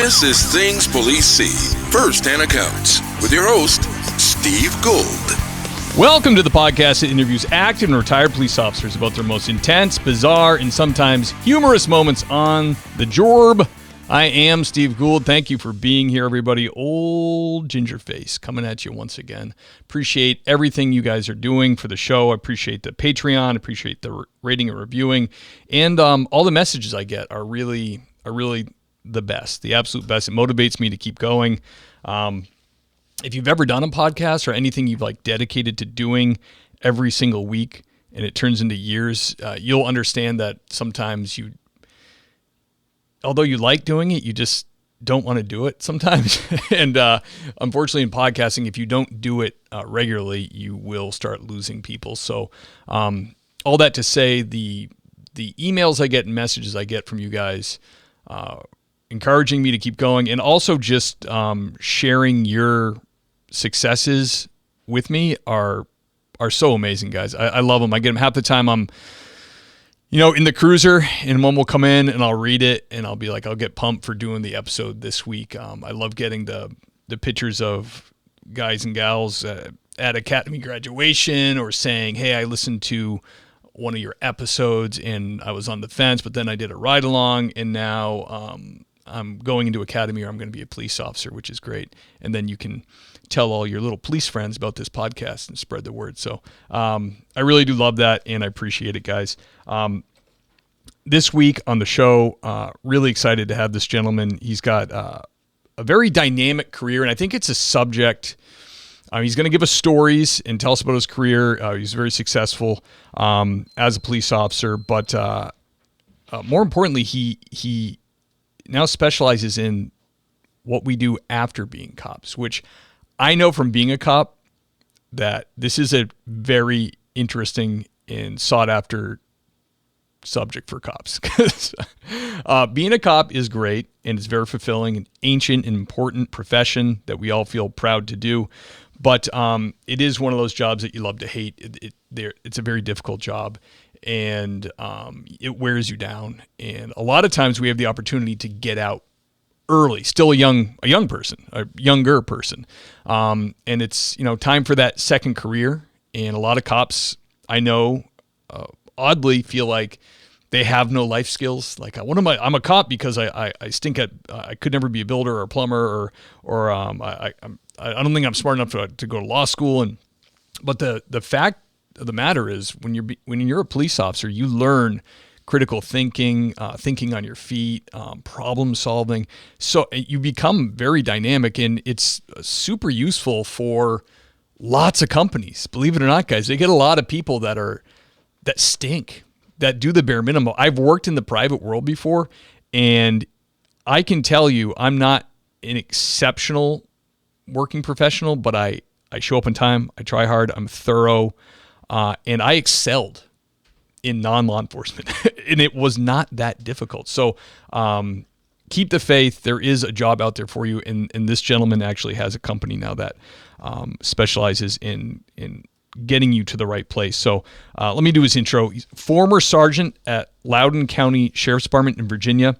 This is Things Police See, First-Hand Accounts, with your host, Steve Gould. Welcome to the podcast that interviews active and retired police officers about their most intense, bizarre, and sometimes humorous moments on the job. I am Steve Gould. Thank you for being here, everybody. Old Gingerface coming at you once again. Appreciate everything you guys are doing for the show. I appreciate the Patreon. Appreciate the rating and reviewing. And all the messages I get are really the best, the absolute best. It motivates me to keep going. If you've ever done a podcast or anything you've dedicated to doing every single week and it turns into years, you'll understand that sometimes although you like doing it, you just don't want to do it sometimes. And unfortunately in podcasting, if you don't do it regularly, you will start losing people. So all that to say, the emails I get and messages I get from you guys encouraging me to keep going, and also just sharing your successes with me are so amazing, guys. I love them. I get them half the time. I'm in the cruiser, and one will come in and I'll read it and I'll be like, I'll get pumped for doing the episode this week. I love getting the pictures of guys and gals at academy graduation, or saying, hey, I listened to one of your episodes and I was on the fence, but then I did a ride along, and now I'm going into academy, or I'm going to be a police officer, which is great. And then you can tell all your little police friends about this podcast and spread the word. So I really do love that, and I appreciate it, guys. This week on the show, really excited to have this gentleman. He's got a very dynamic career, and I think it's a subject. He's going to give us stories and tell us about his career. He's very successful as a police officer, but more importantly, he now specializes in what we do after being cops, which I know from being a cop that this is a very interesting and sought after subject for cops. Being a cop is great, and it's very fulfilling, an ancient and important profession that we all feel proud to do. But it is one of those jobs that you love to hate. It's a very difficult job, and it wears you down. And a lot of times we have the opportunity to get out early, still a younger person. And it's, time for that second career. And a lot of cops I know oddly feel like they have no life skills. Like, I'm a cop because I stink at, I could never be a builder or a plumber or I don't think I'm smart enough to go to law school. But the fact of the matter is, when you're a police officer, you learn critical thinking, thinking on your feet, problem solving. So you become very dynamic, and it's super useful for lots of companies. Believe it or not, guys, they get a lot of people that stink, that do the bare minimum. I've worked in the private world before, and I can tell you I'm not an exceptional working professional, but I show up on time, I try hard, I'm thorough, and I excelled in non-law enforcement, and it was not that difficult. So keep the faith. There is a job out there for you, and this gentleman actually has a company now that specializes in getting you to the right place. So let me do his intro. He's former sergeant at Loudoun County Sheriff's Department in Virginia.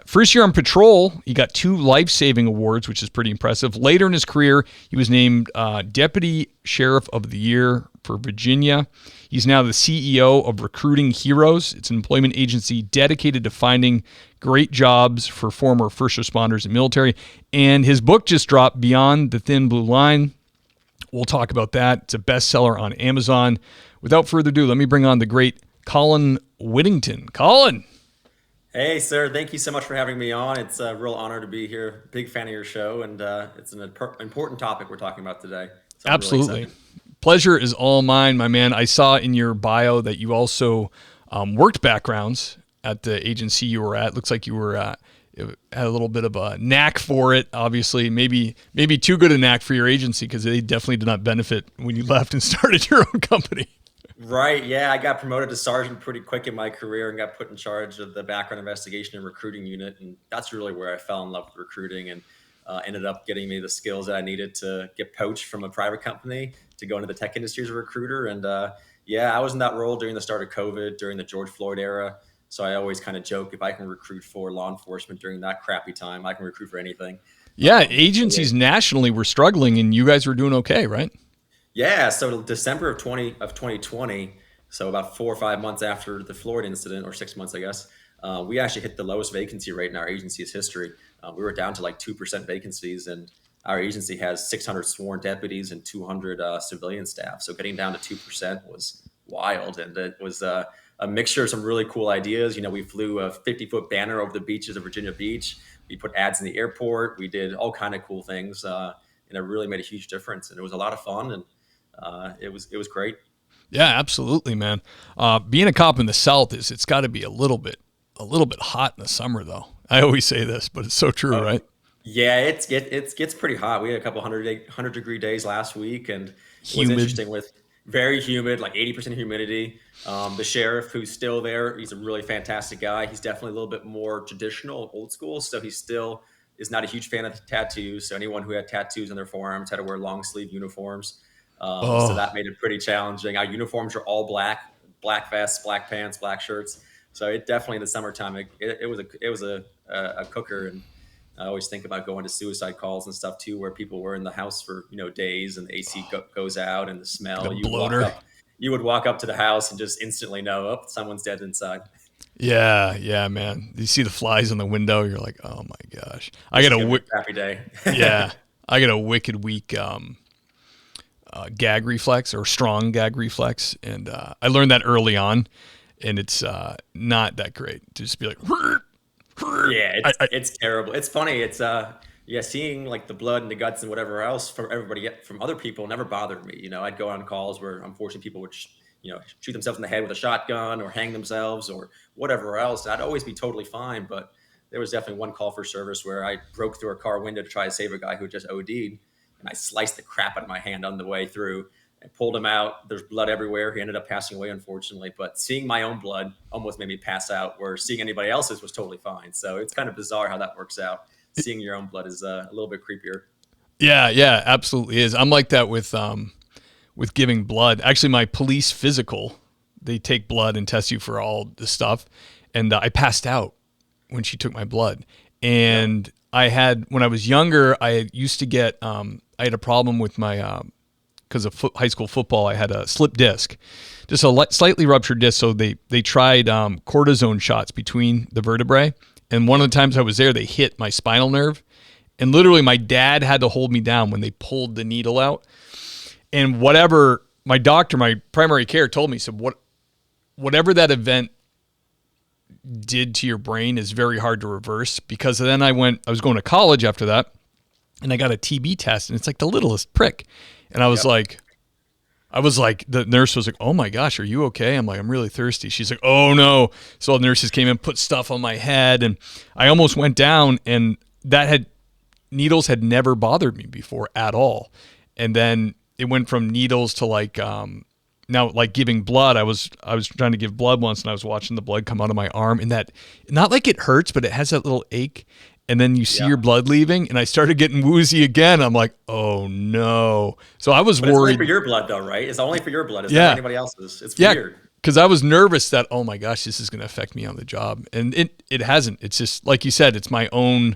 First year on patrol, he got 2 life-saving awards, which is pretty impressive. Later in his career, he was named Deputy Sheriff of the Year for Virginia. He's now the CEO of Recruiting Heroes. It's an employment agency dedicated to finding great jobs for former first responders and military. And his book just dropped, Beyond the Thin Blue Line. We'll talk about that. It's a bestseller on Amazon. Without further ado, let me bring on the great Colin Whittington. Colin. Hey, sir. Thank you so much for having me on. It's a real honor to be here. Big fan of your show, and it's an important topic we're talking about today. So absolutely. Really pleasure is all mine, my man. I saw in your bio that you also worked backgrounds at the agency you were at. Looks like you were had a little bit of a knack for it, obviously. Maybe too good a knack for your agency, because they definitely did not benefit when you left and started your own company. Right. Yeah. I got promoted to sergeant pretty quick in my career and got put in charge of the background investigation and recruiting unit. And that's really where I fell in love with recruiting, and ended up getting me the skills that I needed to get poached from a private company to go into the tech industry as a recruiter. And I was in that role during the start of COVID, during the George Floyd era. So I always kind of joke, if I can recruit for law enforcement during that crappy time, I can recruit for anything. Yeah, So agencies nationally were struggling, and you guys were doing okay, right? yeah, so December of 2020, so about 4 or 5 months after the Florida incident, or 6 months, I guess, we actually hit the lowest vacancy rate in our agency's history. We were down to like 2% vacancies, and our agency has 600 sworn deputies and 200 civilian staff. So getting down to 2% was wild, and it was a mixture of some really cool ideas. We flew a 50-foot banner over the beaches of Virginia Beach. We put ads in the airport. We did all kind of cool things, and it really made a huge difference. And it was a lot of fun, and it was great. Yeah, absolutely, man. Being a cop in the South it's got to be a little bit hot in the summer, though. I always say this, but it's so true, right? Yeah, it gets pretty hot. We had a couple hundred degree days last week, and it was Humid. interesting with very humid, like 80% humidity. The sheriff, who's still there, he's a really fantastic guy. He's definitely a little bit more traditional, old school, so he still is not a huge fan of tattoos. So anyone who had tattoos on their forearms had to wear long sleeve uniforms. So Oh, that made it pretty challenging. Our uniforms are all black vests, black pants, black shirts. So it definitely in the summertime, it was a cooker. And I always think about going to suicide calls and stuff too, where people were in the house for days, and the AC goes out, and the the smell. bloater. You would walk up to the house and just instantly know, oh, someone's dead inside. Yeah, man. You see the flies in the window, you're like, oh my gosh. This is gonna be a crappy day. Yeah, I got a wicked weak gag reflex, or strong gag reflex, and I learned that early on, and it's not that great to just be like. Yeah, it's terrible. It's funny. It's yeah, seeing like the blood and the guts and whatever else from everybody, from other people, never bothered me. I'd go on calls where unfortunately people would shoot themselves in the head with a shotgun or hang themselves or whatever else. I'd always be totally fine, but there was definitely one call for service where I broke through a car window to try to save a guy who just OD'd, and I sliced the crap out of my hand on the way through and pulled him out. There's blood everywhere. He ended up passing away, unfortunately. But seeing my own blood almost made me pass out, where seeing anybody else's was totally fine. So it's kind of bizarre how that works out. Seeing your own blood is a little bit creepier. Yeah, absolutely is. I'm like that with giving blood. Actually, my police physical, they take blood and test you for all this stuff, and I passed out when she took my blood. And I had, when I was younger, I used to get I had a problem with my because of high school football, I had a slip disc, just a slightly ruptured disc. So they tried cortisone shots between the vertebrae. And one of the times I was there, they hit my spinal nerve. And literally my dad had to hold me down when they pulled the needle out. And whatever my doctor, my primary care told me, said, whatever that event did to your brain is very hard to reverse. Because then I was going to college after that, and I got a TB test, and it's like the littlest prick. And I was like, the nurse was like, oh my gosh, are you okay? I'm like, I'm really thirsty. She's like, oh no. So all the nurses came in, put stuff on my head, and I almost went down, and needles had never bothered me before at all. And then it went from needles to like, now like giving blood. I was trying to give blood once, and I was watching the blood come out of my arm, and that, not like it hurts, but it has that little ache. And then you see your blood leaving, and I started getting woozy again. I'm like, oh no. So I was But it's only worried. for your blood, though, right? It's only for your blood. It's not anybody else's. It's weird. Because I was nervous that, oh my gosh, this is going to affect me on the job. And it hasn't. It's just, like you said, it's my own,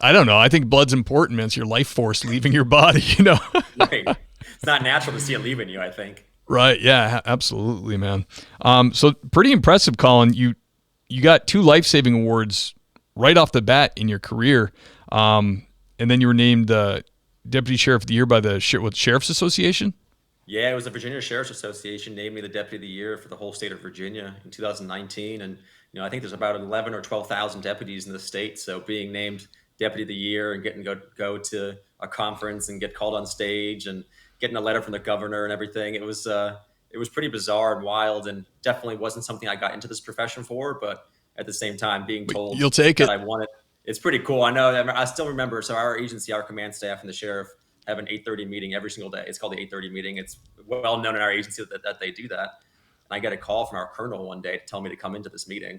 I don't know. I think blood's important, man. It's your life force leaving your body, Right. It's not natural to see it leaving you, I think. Right. Yeah, absolutely, man. So pretty impressive, Colin. You got 2 life-saving awards right off the bat in your career. And then you were named Deputy Sheriff of the Year by the Sheriff's Association? Yeah, it was the Virginia Sheriff's Association named me the Deputy of the Year for the whole state of Virginia in 2019. And, I think there's about 11 or 12,000 deputies in the state. So being named Deputy of the Year and getting to go to a conference and get called on stage and getting a letter from the governor and everything, it was pretty bizarre and wild, and definitely wasn't something I got into this profession for. But at the same time, being told You'll take that it. I won it, it's pretty cool. I know. I still remember. So our agency, our command staff, and the sheriff have an 8:30 meeting every single day. It's called the 8:30 meeting. It's well known in our agency that they do that. And I get a call from our colonel one day to tell me to come into this meeting.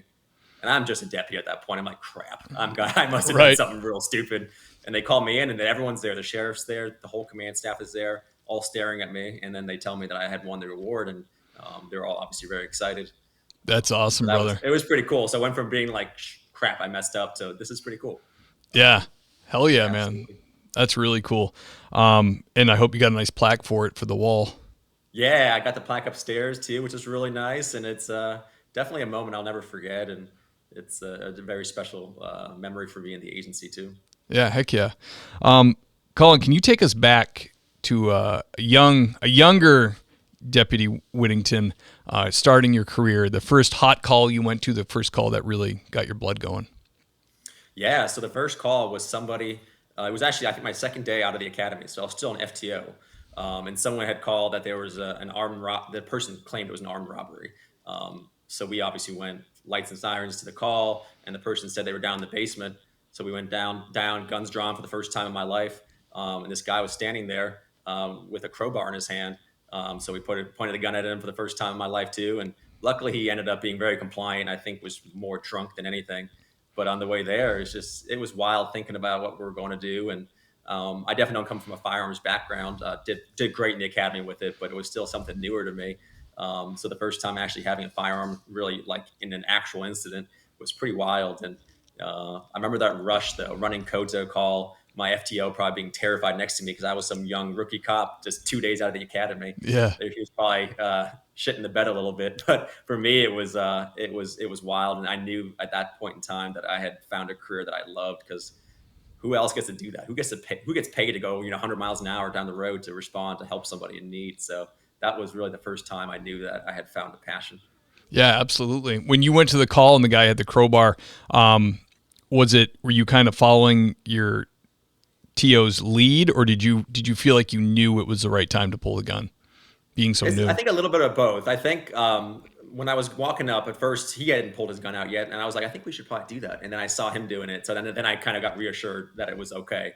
And I'm just a deputy at that point. I'm like, crap. I must have done something real stupid. And they call me in, and then everyone's there. The sheriff's there. The whole command staff is there, all staring at me. And then they tell me that I had won the award, and they're all obviously very excited. That's So awesome, brother. it was pretty cool. So I went from being like, crap, I messed up, to this is pretty cool. Yeah. Hell yeah, Yeah, man. absolutely. That's really cool. And I hope you got a nice plaque for it for the wall. Yeah, I got the plaque upstairs too, which is really nice, and it's definitely a moment I'll never forget, and it's a very special memory for me in the agency too. Yeah, heck yeah. Um, Colin, can you take us back to a younger Deputy Whittington starting your career? The first hot call you went to, the first call that really got your blood going. Yeah, so the first call was somebody. It was actually, I think, my second day out of the academy, so I was still an FTO, and someone had called that there was an armed The person claimed it was an armed robbery. So we obviously went lights and sirens to the call, and the person said they were down in the basement. So we went down, guns drawn for the first time in my life, and this guy was standing there with a crowbar in his hand. So we pointed a gun at him for the first time in my life too, and luckily he ended up being very compliant. I think was more drunk than anything. But on the way there, it was wild thinking about what we were going to do. And I definitely don't come from a firearms background. Did great in the academy with it, but it was still something newer to me. So the first time actually having a firearm really like in an actual incident was pretty wild. And I remember that rush, though, running Koto call, my FTO probably being terrified next to me because I was some young rookie cop just 2 days out of the academy. Yeah. He was probably shitting the bed a little bit, but for me, it was wild, and I knew at that point in time that I had found a career that I loved, because who else gets to do that? Who gets paid to go 100 miles an hour down the road to respond to help somebody in need? So that was really the first time I knew that I had found a passion. Yeah, absolutely. When you went to the call and the guy had the crowbar, were you kind of following your TO's lead, or did you feel like you knew it was the right time to pull the gun, being so new? I think a little bit of both. I think when I was walking up, at first he hadn't pulled his gun out yet, and I was like, I think we should probably do that. And then I saw him doing it, so then I kind of got reassured that it was okay.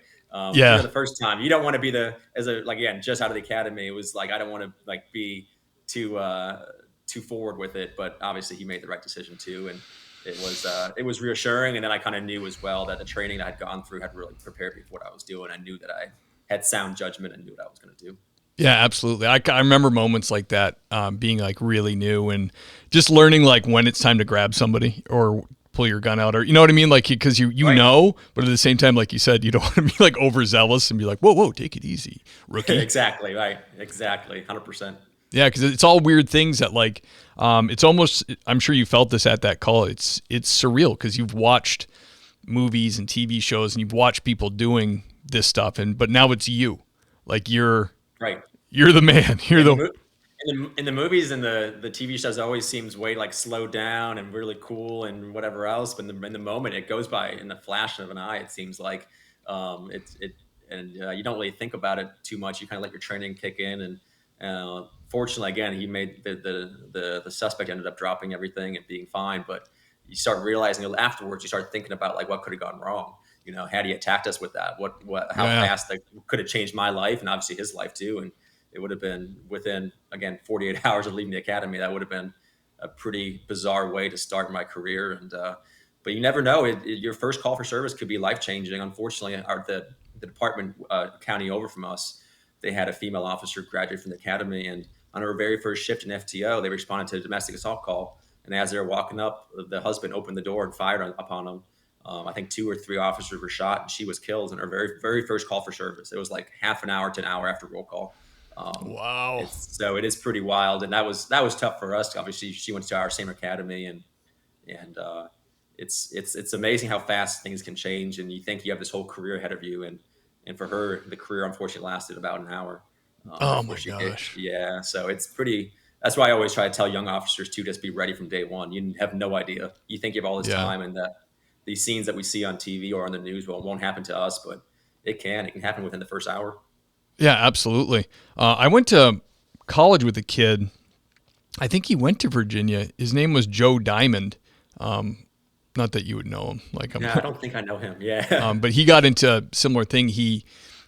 Yeah. The first time, you don't want to be just out of the academy. It was like I don't want to be too forward with it, but obviously he made the right decision too, and it was reassuring. And then I kind of knew as well that the training that I'd gone through had really prepared me for what I was doing. I knew that I had sound judgment and knew what I was going to do. Yeah, absolutely. I remember moments like that, being like really new and just learning like when it's time to grab somebody or pull your gun out, or you know what I mean? Like, because you Right. know, but at the same time, like you said, you don't want to be like overzealous and be like, whoa, take it easy, rookie. Exactly. Right. Exactly. 100%. Yeah, because it's all weird things that like, it's almost, I'm sure you felt this at that call. It's surreal because you've watched movies and TV shows and you've watched people doing this stuff, but now it's you. Like Right. you're the man. In the movies and the TV shows, it always seems way like slowed down and really cool and whatever else. But in the moment, it goes by in the flash of an eye. It seems like you don't really think about it too much. You kind of let your training kick in, and fortunately, again, he made the suspect ended up dropping everything and being fine. But you start realizing afterwards, you start thinking about like what could have gone wrong. Had he attacked us with that, how fast that could have changed my life and obviously his life too. And it would have been within, again, 48 hours of leaving the academy. That would have been a pretty bizarre way to start my career. And but you never know. Your first call for service could be life changing. Unfortunately, the department county over from us, they had a female officer graduate from the academy, and on her very first shift in FTO, they responded to a domestic assault call. And as they were walking up, the husband opened the door and fired upon them. I think 2 or 3 officers were shot, and she was killed in her very, very first call for service. It was like half an hour to an hour after roll call. Wow. So it is pretty wild, and that was tough for us. Obviously, she went to our same academy, and it's amazing how fast things can change. And you think you have this whole career ahead of you, and for her, the career unfortunately lasted about an hour. Oh my gosh. Yeah, so it's pretty. That's why I always try to tell young officers to just be ready from day one. You have no idea. You think you have all this time, and that these scenes that we see on TV or on the news won't happen to us, but it can. It can happen within the first hour. Yeah, absolutely. I went to college with a kid. I think he went to Virginia. His name was Joe Diamond. Not that you would know him. I don't think I know him. Yeah. But he got into a similar thing. He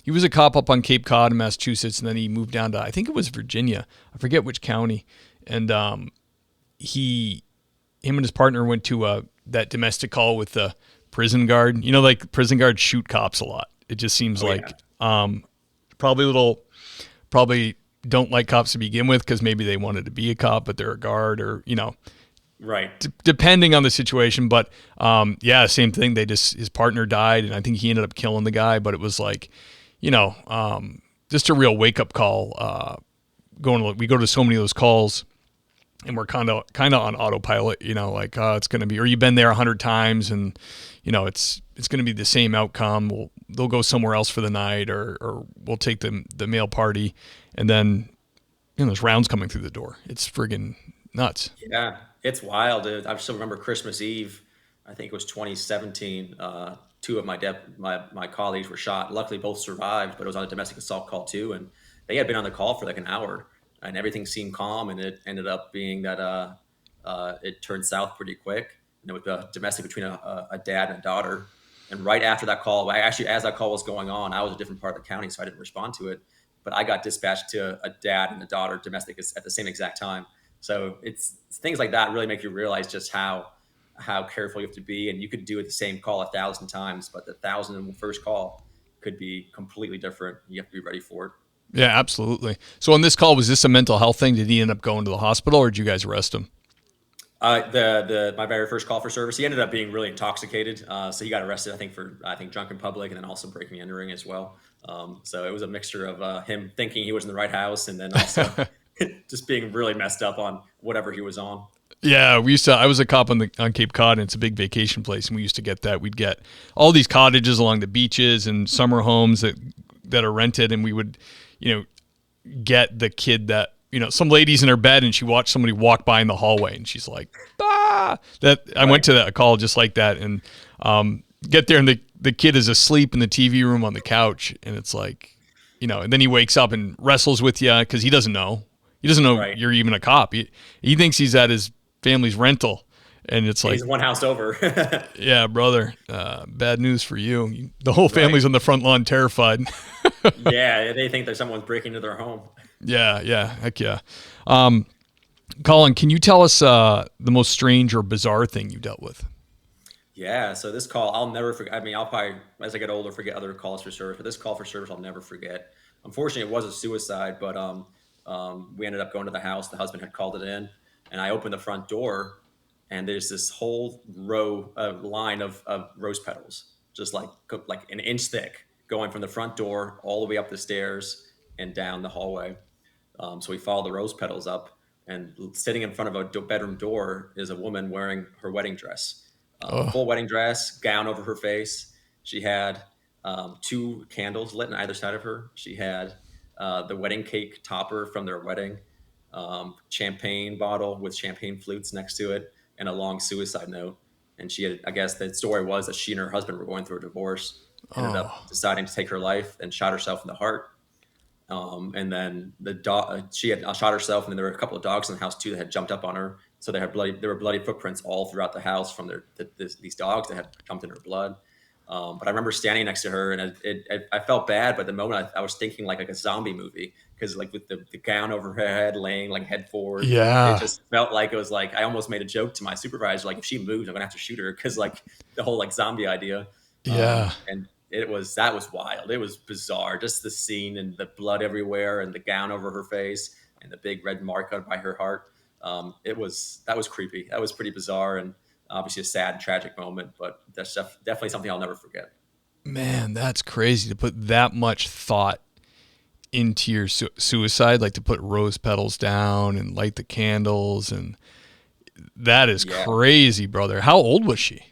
was a cop up on Cape Cod in Massachusetts, and then he moved down to, I think it was Virginia. I forget which county. And him and his partner went to that domestic call with the prison guard. Like prison guards shoot cops a lot. It just seems probably don't like cops to begin with because maybe they wanted to be a cop, but they're a guard, or Right. depending on the situation. But yeah, same thing. His partner died, and I think he ended up killing the guy. But it was like, just a real wake up call. We go to so many of those calls, and we're kind of on autopilot. Like it's going to be, or you've been there 100 times, and it's going to be the same outcome. They'll go somewhere else for the night, or we'll take the male party, and then there's rounds coming through the door. It's friggin' nuts. Yeah, it's wild. I still remember Christmas Eve. I think it was 2017. Two of my colleagues were shot. Luckily, both survived, but it was on a domestic assault call too, and they had been on the call for like an hour, and everything seemed calm. And it ended up being that it turned south pretty quick. And it was a domestic between a dad and a daughter. And right after that call, as that call was going on, I was a different part of the county, so I didn't respond to it. But I got dispatched to a dad and a daughter domestic at the same exact time. So it's things like that really make you realize just how careful you have to be. And you could do it the same call 1,000 times, but the 1,001st call could be completely different. You have to be ready for it. Yeah, absolutely. So on this call, was this a mental health thing? Did he end up going to the hospital, or did you guys arrest him? My very first call for service, he ended up being really intoxicated. So he got arrested, I think drunk in public, and then also breaking and entering as well. So it was a mixture of him thinking he was in the right house, and then also just being really messed up on whatever he was on. Yeah, I was a cop on Cape Cod, and it's a big vacation place, and we used to get that. We'd get all these cottages along the beaches and summer homes that are rented, and we would, get the kid that, some lady's in her bed and she watched somebody walk by in the hallway, and she's like, ah! I went to a call just like that, and get there, and the kid is asleep in the TV room on the couch, and it's like, and then he wakes up and wrestles with you because he doesn't know. He doesn't know You're even a cop. He thinks he's at his family's rental, and it's like, he's one house over. Yeah, brother, bad news for you. The whole family's on the front lawn terrified. Yeah, they think that someone's breaking into their home. Yeah, heck yeah. Colin, can you tell us the most strange or bizarre thing you dealt with? Yeah, so this call, I'll never forget. I mean, I'll probably, as I get older, forget other calls for service, but this call for service, I'll never forget. Unfortunately, it was a suicide, but we ended up going to the house. The husband had called it in, and I opened the front door, and there's this whole line of rose petals, just like an inch thick, going from the front door all the way up the stairs and down the hallway. So we followed the rose petals up, and sitting in front of a bedroom door is a woman wearing her wedding dress. Full wedding dress, gown over her face. She had two candles lit on either side of her. She had the wedding cake topper from their wedding, champagne bottle with champagne flutes next to it, and a long suicide note. And she had, I guess the story was that she and her husband were going through a divorce, ended up deciding to take her life, and shot herself in the heart. And then the dog, she had shot herself, and then there were a couple of dogs in the house too that had jumped up on her. So there were bloody footprints all throughout the house from these dogs that had jumped in her blood. But I remember standing next to her, and I felt bad, but at the moment I was thinking like a zombie movie, because like with the gown over her head, laying like head forward. Yeah. It just felt like it was like, I almost made a joke to my supervisor, like if she moves, I'm gonna have to shoot her, because like the whole like zombie idea. Yeah. And that was wild. It was bizarre. Just the scene, and the blood everywhere, and the gown over her face, and the big red mark out by her heart. That was creepy. That was pretty bizarre, and obviously a sad and tragic moment, but that's definitely something I'll never forget. Man, that's crazy to put that much thought into your suicide, like to put rose petals down and light the candles, and that is crazy, brother. How old was she?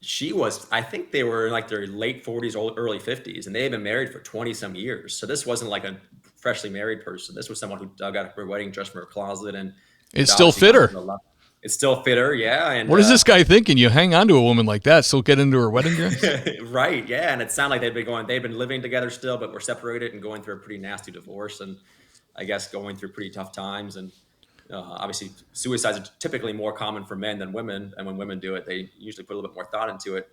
She was, I think they were in like their late 40s or early 50s, and they had been married for 20 some years. So this wasn't like a freshly married person. This was someone who dug out her wedding dress from her closet, and it still fit her. It still fit her, yeah. And what is this guy thinking? You hang on to a woman like that, still get into her wedding dress? Right, yeah. And it sounded like they've been living together still, but were separated and going through a pretty nasty divorce, and I guess going through pretty tough times. And obviously, suicides are typically more common for men than women, and when women do it, they usually put a little bit more thought into it.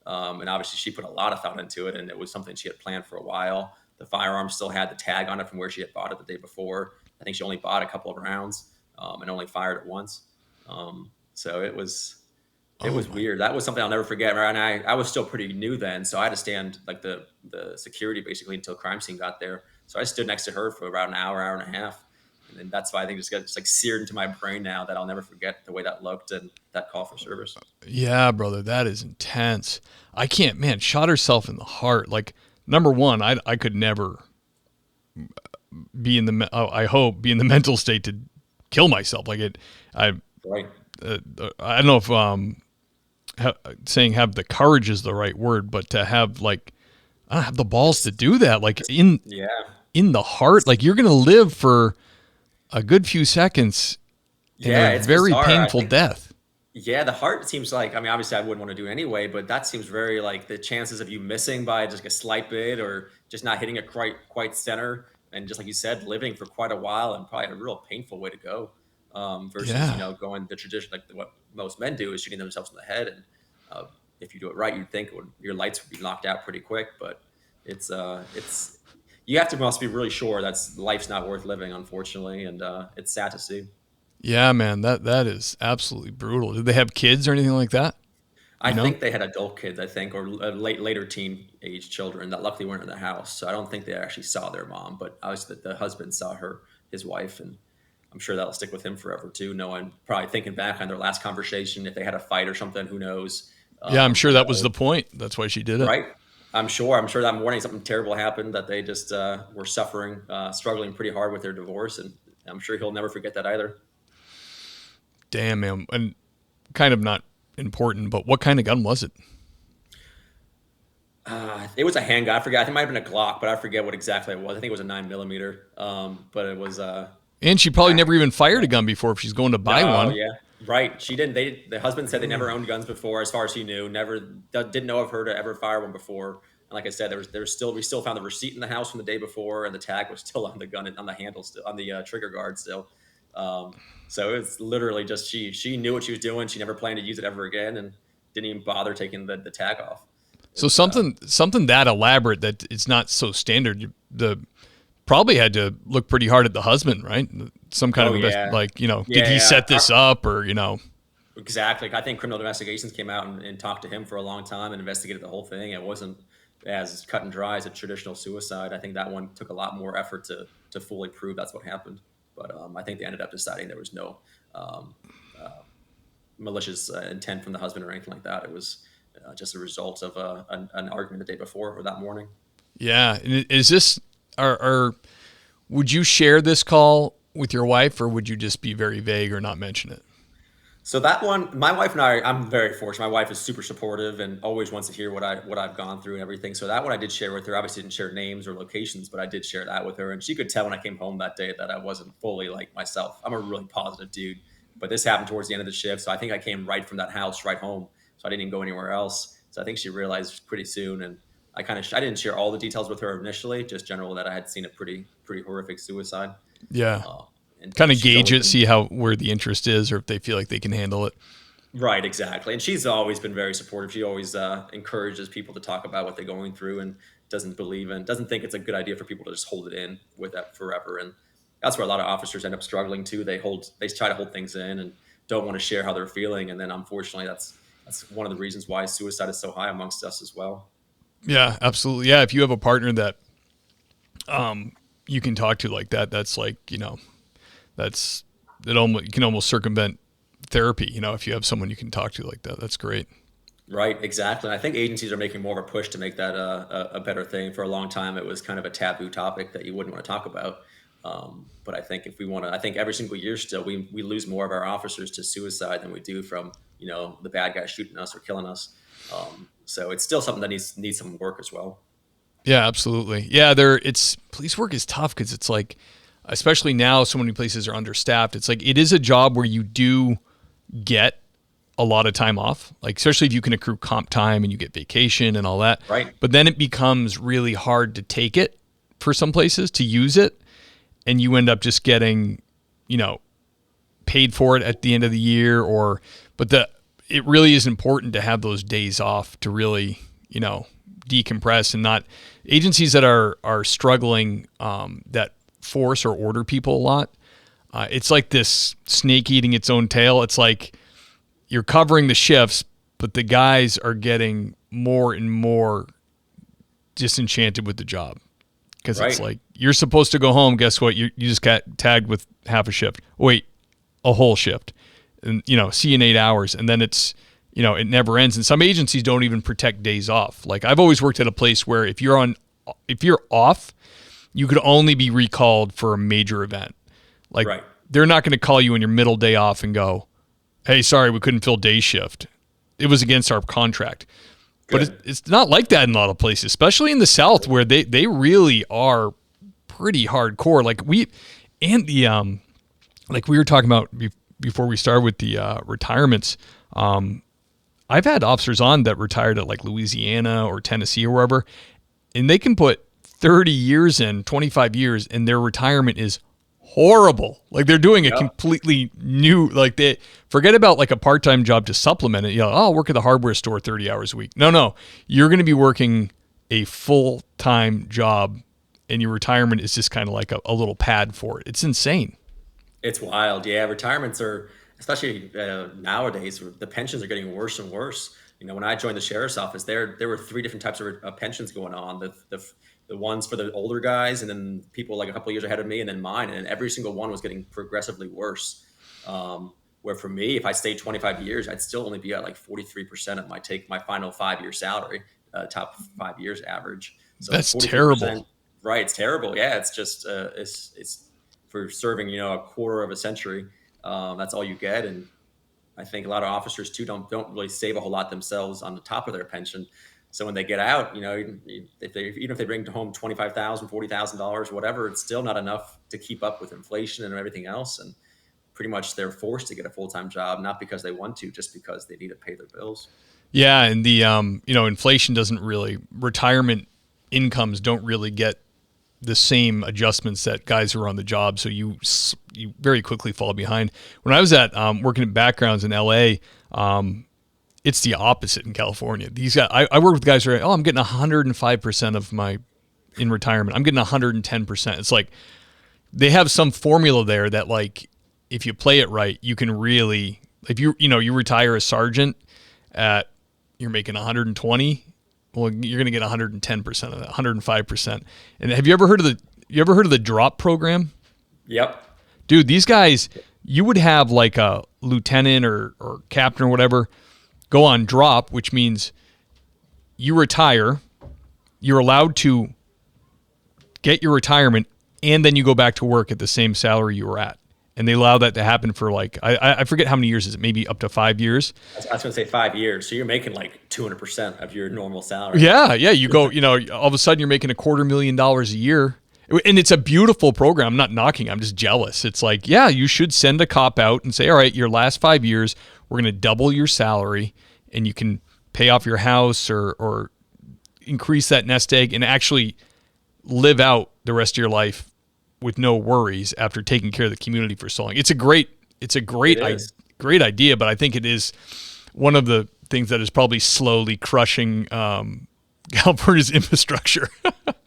And obviously, she put a lot of thought into it, and it was something she had planned for a while. The firearm still had the tag on it from where she had bought it the day before. I think she only bought a couple of rounds and only fired it once. So it was weird. That was something I'll never forget. And I was still pretty new then, so I had to stand like the security basically until crime scene got there. So I stood next to her for about an hour and a half, And that's why I think it's like seared into my brain now that I'll never forget the way that looked and that call for service. Yeah, brother, that is intense. I can't, man, shot herself in the heart. Like, number one, I could never be in the, I hope, be in the mental state to kill myself. Like Right. I don't know if saying have the courage is the right word, but to have like, I don't have the balls to do that. Like in the heart, like you're going to live for a good few seconds in a it's very bizarre. painful death. Yeah, the heart seems like, I mean, obviously I wouldn't want to do it anyway, but that seems very like the chances of you missing by just a slight bit or just not hitting it quite center. And just like you said, living for quite a while and probably a real painful way to go versus, going the tradition, like what most men do is shooting themselves in the head. And if you do it right, you'd think your lights would be knocked out pretty quick, but you must be really sure life's not worth living, unfortunately. And it's sad to see. Yeah, man, that is absolutely brutal. Did they have kids or anything like that? I think they had adult kids, or later teen age children that luckily weren't in the house. So I don't think they actually saw their mom, but obviously the husband saw his wife, and I'm sure that'll stick with him forever too. Knowing, probably thinking back on their last conversation, if they had a fight or something, who knows? Yeah, I'm sure that was the point. That's why she did it. Right. I'm sure that morning something terrible happened, that they just were suffering, struggling pretty hard with their divorce. And I'm sure he'll never forget that either. Damn, man. And kind of not important, but what kind of gun was it? It was a handgun. I forget. I think it might have been a Glock, but I forget what exactly it was. I think it was a 9mm. But it was. And she probably never even fired a gun before if she's going to buy one. Yeah, right. She didn't. The husband said they never owned guns before, as far as he knew. Never didn't know of her to ever fire one before. And like I said, we still found the receipt in the house from the day before, and the tag was still on the gun, on the handle, still on the trigger guard still. So it's literally just she knew what she was doing. She never planned to use it ever again, and didn't even bother taking the tag off. So something that elaborate that it's not so standard. Probably had to look pretty hard at the husband, right? Some kind of did he set this up or Exactly. I think criminal investigations came out and talked to him for a long time and investigated the whole thing. It wasn't as cut and dry as a traditional suicide. I think that one took a lot more effort to fully prove that's what happened. But I think they ended up deciding there was no malicious intent from the husband or anything like that. It was just a result of an argument the day before or that morning. Yeah. And is this, would you share this call with your wife, or would you just be very vague or not mention it? So that one, my wife and I'm very fortunate. My wife is super supportive and always wants to hear what I've gone through and everything. So that one I did share with her. Obviously didn't share names or locations, but I did share that with her. And she could tell when I came home that day that I wasn't fully like myself. I'm a really positive dude, but this happened towards the end of the shift. So I think I came right from that house right home. So I didn't even go anywhere else. So I think she realized pretty soon. And I didn't share all the details with her initially, just general that I had seen a pretty horrific suicide. Yeah. And kind of gauge it, see where the interest is, or if they feel like they can handle it. Right, exactly. And she's always been very supportive. She always encourages people to talk about what they're going through, and doesn't think it's a good idea for people to just hold it in with that forever. And that's where a lot of officers end up struggling too. They try to hold things in and don't want to share how they're feeling. And then unfortunately, that's one of the reasons why suicide is so high amongst us as well. Yeah, absolutely. Yeah, if you have a partner that you can talk to like that, that's like, you can almost circumvent therapy, if you have someone you can talk to like that. That's great. Right, exactly. And I think agencies are making more of a push to make that a better thing. For a long time, it was kind of a taboo topic that you wouldn't want to talk about. But I think I think every single year still, we lose more of our officers to suicide than we do from, the bad guy shooting us or killing us. So it's still something that needs some work as well. Yeah, absolutely. Yeah, police work is tough because it's like, especially now, so many places are understaffed. It's like, it is a job where you do get a lot of time off, like especially if you can accrue comp time and you get vacation and all that. Right. But then it becomes really hard to take it for some places, to use it, and you end up just getting, paid for it at the end of the year. It really is important to have those days off to really, decompress, and not agencies that are struggling, that force or order people a lot. It's like this snake eating its own tail. It's like you're covering the shifts, but the guys are getting more and more disenchanted with the job, because It's like you're supposed to go home. Guess what? You just got tagged with half a shift. Wait, a whole shift. And, see you in 8 hours. And then it's, it never ends. And some agencies don't even protect days off. Like I've always worked at a place where if you're off, you could only be recalled for a major event. Like right. They're not going to call you on your middle day off and go, hey, sorry, we couldn't fill day shift. It was against our contract. Good. But it's not like that in a lot of places, especially in the South where they really are pretty hardcore. Like we were talking about before we started with the retirements. I've had officers on that retired at like Louisiana or Tennessee or wherever, and they can put 30 years in, 25 years, and their retirement is horrible. Like they're doing a completely new, like they forget about like a part-time job to supplement it. I'll work at the hardware store 30 hours a week. No, you're going to be working a full-time job, and your retirement is just kind of like a little pad for it. It's insane. It's wild. Yeah. Retirements are, especially nowadays, the pensions are getting worse and worse. When I joined the sheriff's office, there were 3 different types of pensions going on. The ones for the older guys, and then people like a couple of years ahead of me, and then mine, and every single one was getting progressively worse. Where for me, if I stayed 25 years, I'd still only be at like 43% of my final 5-year salary, top 5 years average. So that's terrible. Right, it's terrible. Yeah, it's just it's for serving a quarter of a century. That's all you get, and I think a lot of officers too don't really save a whole lot themselves on the top of their pension. So when they get out, even if they bring home $25,000, $40,000, whatever, it's still not enough to keep up with inflation and everything else. And pretty much they're forced to get a full-time job, not because they want to, just because they need to pay their bills. Yeah, and the inflation doesn't really, retirement incomes don't really get the same adjustments that guys who are on the job, so you very quickly fall behind. When I was at working at Backgrounds in LA, it's the opposite in California. These guys, I work with guys who are, I'm getting 105% of my in retirement. I'm getting 110%. It's like they have some formula there that like if you play it right, you can really, if you retire a sergeant at, you're making 120, well, you're going to get 110% of that, 105%. And have you ever heard of the drop program? Yep. Dude, these guys, you would have like a lieutenant or captain or whatever go on drop, which means you retire, you're allowed to get your retirement, and then you go back to work at the same salary you were at. And they allow that to happen for like, I forget how many years is it, maybe up to 5 years? I was going to say 5 years. So you're making like 200% of your normal salary. Yeah. You go, all of a sudden you're making $250,000 a year. And it's a beautiful program. I'm not knocking. I'm just jealous. It's like, yeah, you should send a cop out and say, all right, your last 5 years, we're going to double your salary, and you can pay off your house or increase that nest egg and actually live out the rest of your life with no worries after taking care of the community for so long. It's a great idea, but I think it is one of the things that is probably slowly crushing California's infrastructure.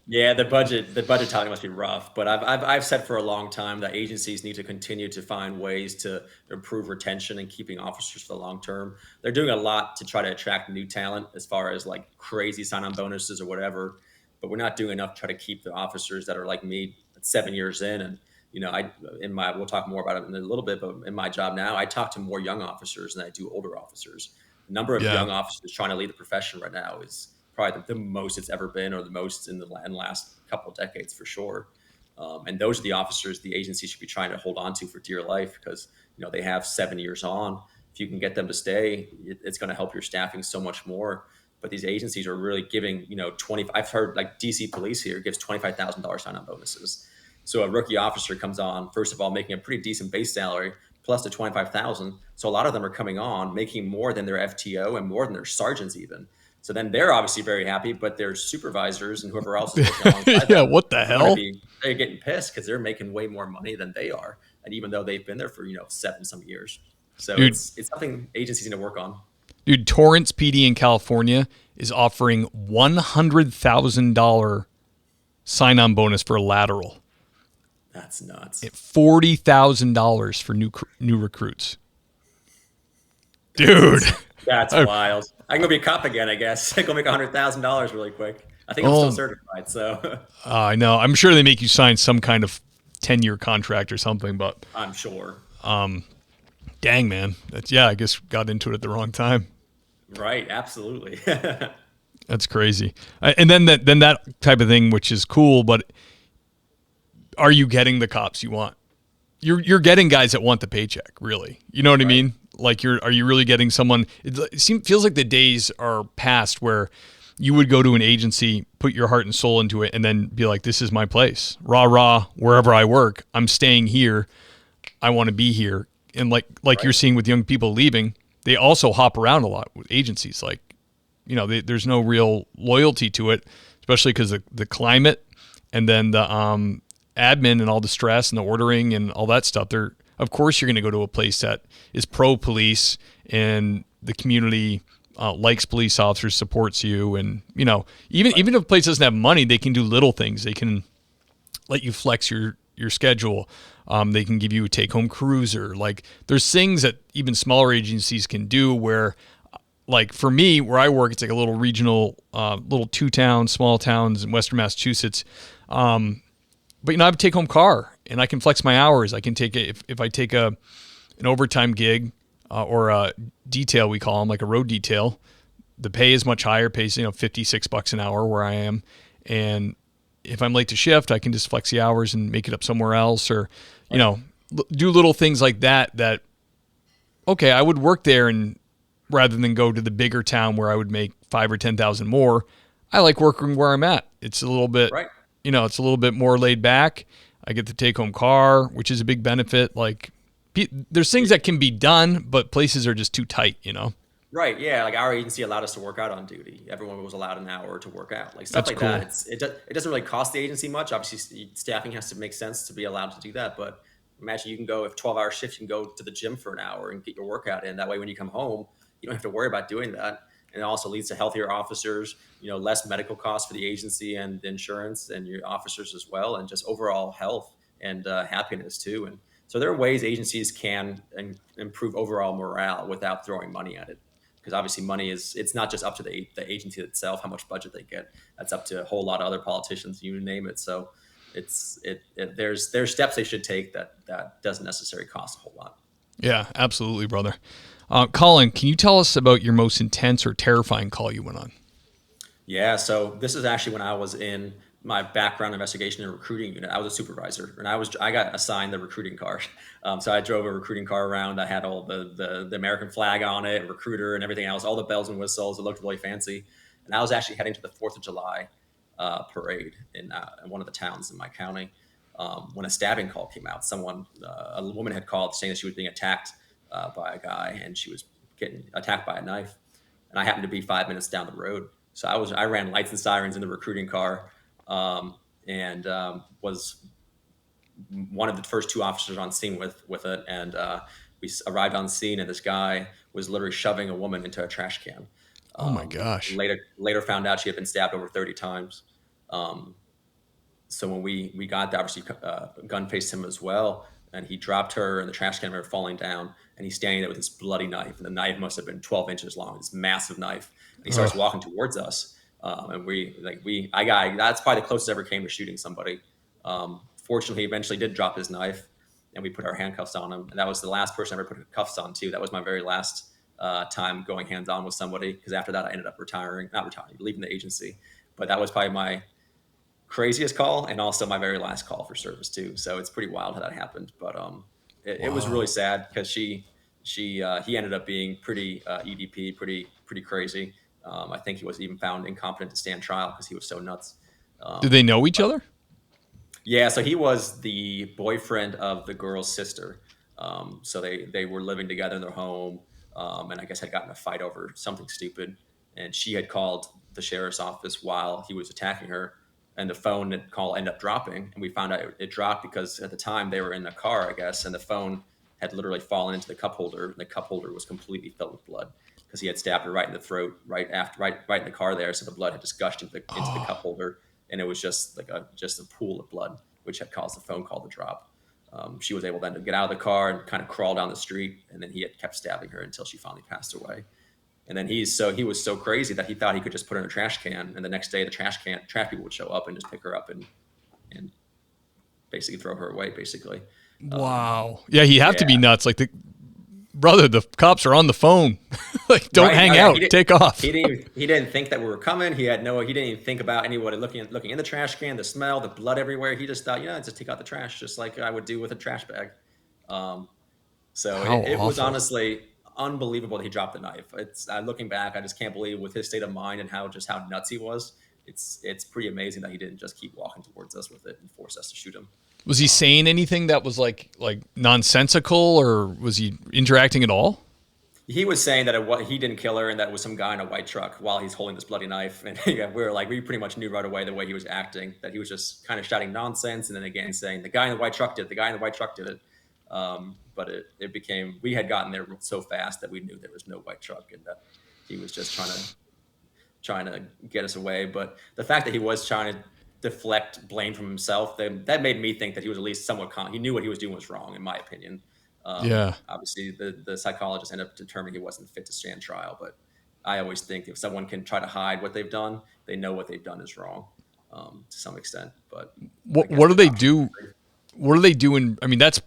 Yeah, the budget talking must be rough, but I've said for a long time that agencies need to continue to find ways to improve retention and keeping officers for the long term. They're doing a lot to try to attract new talent as far as like crazy sign-on bonuses or whatever, but we're not doing enough to try to keep the officers that are like me 7 years in. And we'll talk more about it in a little bit, but in my job now, I talk to more young officers than I do older officers. The number of young officers trying to lead the profession right now is probably the most it's ever been, or the most in the last couple of decades for sure. And those are the officers the agency should be trying to hold on to for dear life, because they have 7 years on. If you can get them to stay, it's going to help your staffing so much more. But these agencies are really giving, I've heard like DC Police here gives $25,000 sign-on bonuses. So a rookie officer comes on, first of all, making a pretty decent base salary plus the $25,000. So a lot of them are coming on making more than their FTO and more than their sergeants even. So then they're obviously very happy, but their supervisors and whoever else is working alongside them, what the hell? They're getting pissed because they're making way more money than they are. And even though they've been there for, 7 some years. So dude, it's something agencies need to work on. Dude, Torrance PD in California is offering $100,000 sign-on bonus for a lateral. That's nuts. $40,000 for new recruits. Dude. That's wild. I can go be a cop again, I guess. I go make $100,000 really quick. I think I'm still certified. So I know. I'm sure they make you sign some kind of 10-year contract or something, but I'm sure. dang, man. I guess got into it at the wrong time. Right. Absolutely. That's crazy. And then that type of thing, which is cool, but are you getting the cops you want? You're getting guys that want the paycheck, really. You know what I mean? Like, are you really getting someone? Feels like the days are past where you would go to an agency, put your heart and soul into it, and then be like, "This is my place, rah rah. Wherever I work, I'm staying here. I want to be here." And like you're seeing with young people leaving, they also hop around a lot with agencies. Like, there's no real loyalty to it, especially because the climate, and then the admin and all the stress and the ordering and all that stuff. Of course you're going to go to a place that is pro police and the community likes police officers, supports you, and even if a place doesn't have money, they can do little things. They can let you flex your schedule. They can give you a take-home cruiser. Like, there's things that even smaller agencies can do where, like, for me, where I work, it's like a little regional, little small towns in Western Massachusetts. But I have a take-home car, and I can flex my hours. I can take it if I take an overtime gig or a detail, we call them, like a road detail. The pay is much higher. Pays $56 an hour where I am, and if I'm late to shift, I can just flex the hours and make it up somewhere else, or do little things like that. That okay, I would work there, and rather than go to the bigger town where I would make 5,000 or 10,000 more, I like working where I'm at. It's a little bit it's a little bit more laid back. I get the take-home car, which is a big benefit. Like, there's things that can be done, but places are just too tight, Right. Yeah. Like, our agency allowed us to work out on duty. Everyone was allowed an hour to work out. Like, stuff That's like cool. that. It doesn't really cost the agency much. Obviously, staffing has to make sense to be allowed to do that. But imagine you can go, if 12-hour shift, you can go to the gym for an hour and get your workout in. That way, when you come home, you don't have to worry about doing that. And it also leads to healthier officers, less medical costs for the agency and the insurance and your officers as well, and just overall health and happiness too. And so there are ways agencies can improve overall morale without throwing money at it. Because obviously money it's not just up to the agency itself, how much budget they get. That's up to a whole lot of other politicians, you name it. So there's steps they should take that doesn't necessarily cost a whole lot. Yeah, absolutely, brother. Colin, can you tell us about your most intense or terrifying call you went on? Yeah, so this is actually when I was in my background investigation and recruiting unit. I was a supervisor, and I got assigned the recruiting car. So I drove a recruiting car around. I had all the American flag on it, recruiter, and everything else, all the bells and whistles. It looked really fancy. And I was actually heading to the 4th of July parade in one of the towns in my county when a stabbing call came out. A woman had called saying that she was being attacked by a guy, and she was getting attacked by a knife. And I happened to be 5 minutes down the road. So I ran lights and sirens in the recruiting car, and was one of the first 2 officers on scene with it. And we arrived on scene, and this guy was literally shoving a woman into a trash can. Oh my gosh! Later found out she had been stabbed over 30 times. So when we got there, obviously gun faced him as well, and he dropped her in the trash can, her falling down, and he's standing there with this bloody knife, and the knife must have been 12 inches long, this massive knife. And he starts walking towards us, and that's probably the closest I ever came to shooting somebody. Fortunately, he eventually did drop his knife, and we put our handcuffs on him, and that was the last person I ever put cuffs on too. That was my very last time going hands on with somebody, because after that I ended up leaving the agency. But that was probably my craziest call, and also my very last call for service too. So it's pretty wild how that happened. But it was really sad, because he ended up being pretty EDP, pretty crazy. I think he was even found incompetent to stand trial because he was so nuts. Did they know each other? Yeah, so he was the boyfriend of the girl's sister. So they were living together in their home, and I guess had gotten a fight over something stupid. And she had called the sheriff's office while he was attacking her, and the phone call ended up dropping. And we found out it dropped because at the time they were in a car, I guess, and the phone had literally fallen into the cup holder, and the cup holder was completely filled with blood because he had stabbed her right in the throat, right in the car there. So the blood had just gushed into the cup holder, and it was just like a pool of blood, which had caused the phone call to drop. She was able then to get out of the car and kind of crawl down the street, and then he had kept stabbing her until she finally passed away. And then he was so crazy that he thought he could just put her in a trash can, and the next day the trash people would show up and just pick her up and basically throw her away, basically. Wow. Yeah, you have to be Yeah. nuts. Like, the cops are on the phone. Like, don't Right. hang Oh, yeah, out. Take off. He didn't think that we were coming. He didn't even think about anybody looking in the trash can, the smell, the blood everywhere. He just thought, just take out the trash, just like I would do with a trash bag. So How it was awful. honestly unbelievable that he dropped the knife. It's looking back, I just can't believe with his state of mind and how nuts he was. It's pretty amazing that he didn't just keep walking towards us with it and force us to shoot him. Was he saying anything that was like nonsensical, or was he interacting at all? He was saying that he didn't kill her and that it was some guy in a white truck while he's holding this bloody knife. And we pretty much knew right away the way he was acting, that he was just kind of shouting nonsense. And then again, saying the guy in the white truck did it, the guy in the white truck did it. But it became, we had gotten there so fast that we knew there was no white truck and that he was just trying to get us away. But the fact that he was trying to deflect blame from himself, that made me think that he was at least somewhat he knew what he was doing was wrong, in my opinion. Yeah. Obviously, the psychologist ended up determining he wasn't fit to stand trial. But I always think if someone can try to hide what they've done, they know what they've done is wrong, to some extent. But What do they do? What are they doing? I mean, that's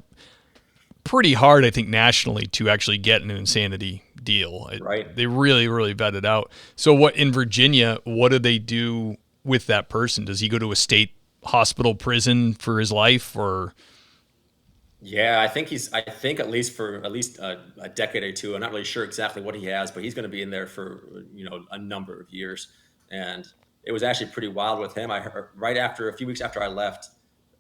pretty hard, I think, nationally to actually get an insanity deal. Right. They really, really vet it out. So what in Virginia, what do they do with that person? Does he go to a state hospital prison for his life, or? Yeah, I think at least for a decade or two. I'm not really sure exactly what he has, but he's going to be in there for, a number of years. And it was actually pretty wild with him. I heard a few weeks after I left,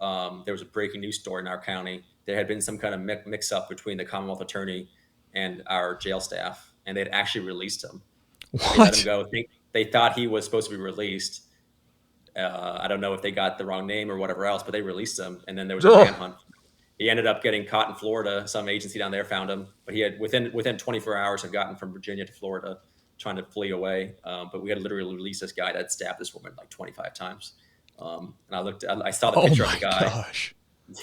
there was a breaking news story in our county. There had been some kind of mix up between the Commonwealth attorney and our jail staff, and they'd actually released him. They let him What? go. They thought he was supposed to be released. I don't know if they got the wrong name or whatever else, but they released him. And then there was a Ugh. manhunt. He ended up getting caught in Florida. Some agency down there found him, but he had within 24 hours had gotten from Virginia to Florida, trying to flee away. But we had to literally release this guy that stabbed this woman like 25 times. And I saw the Oh picture of my the guy. gosh.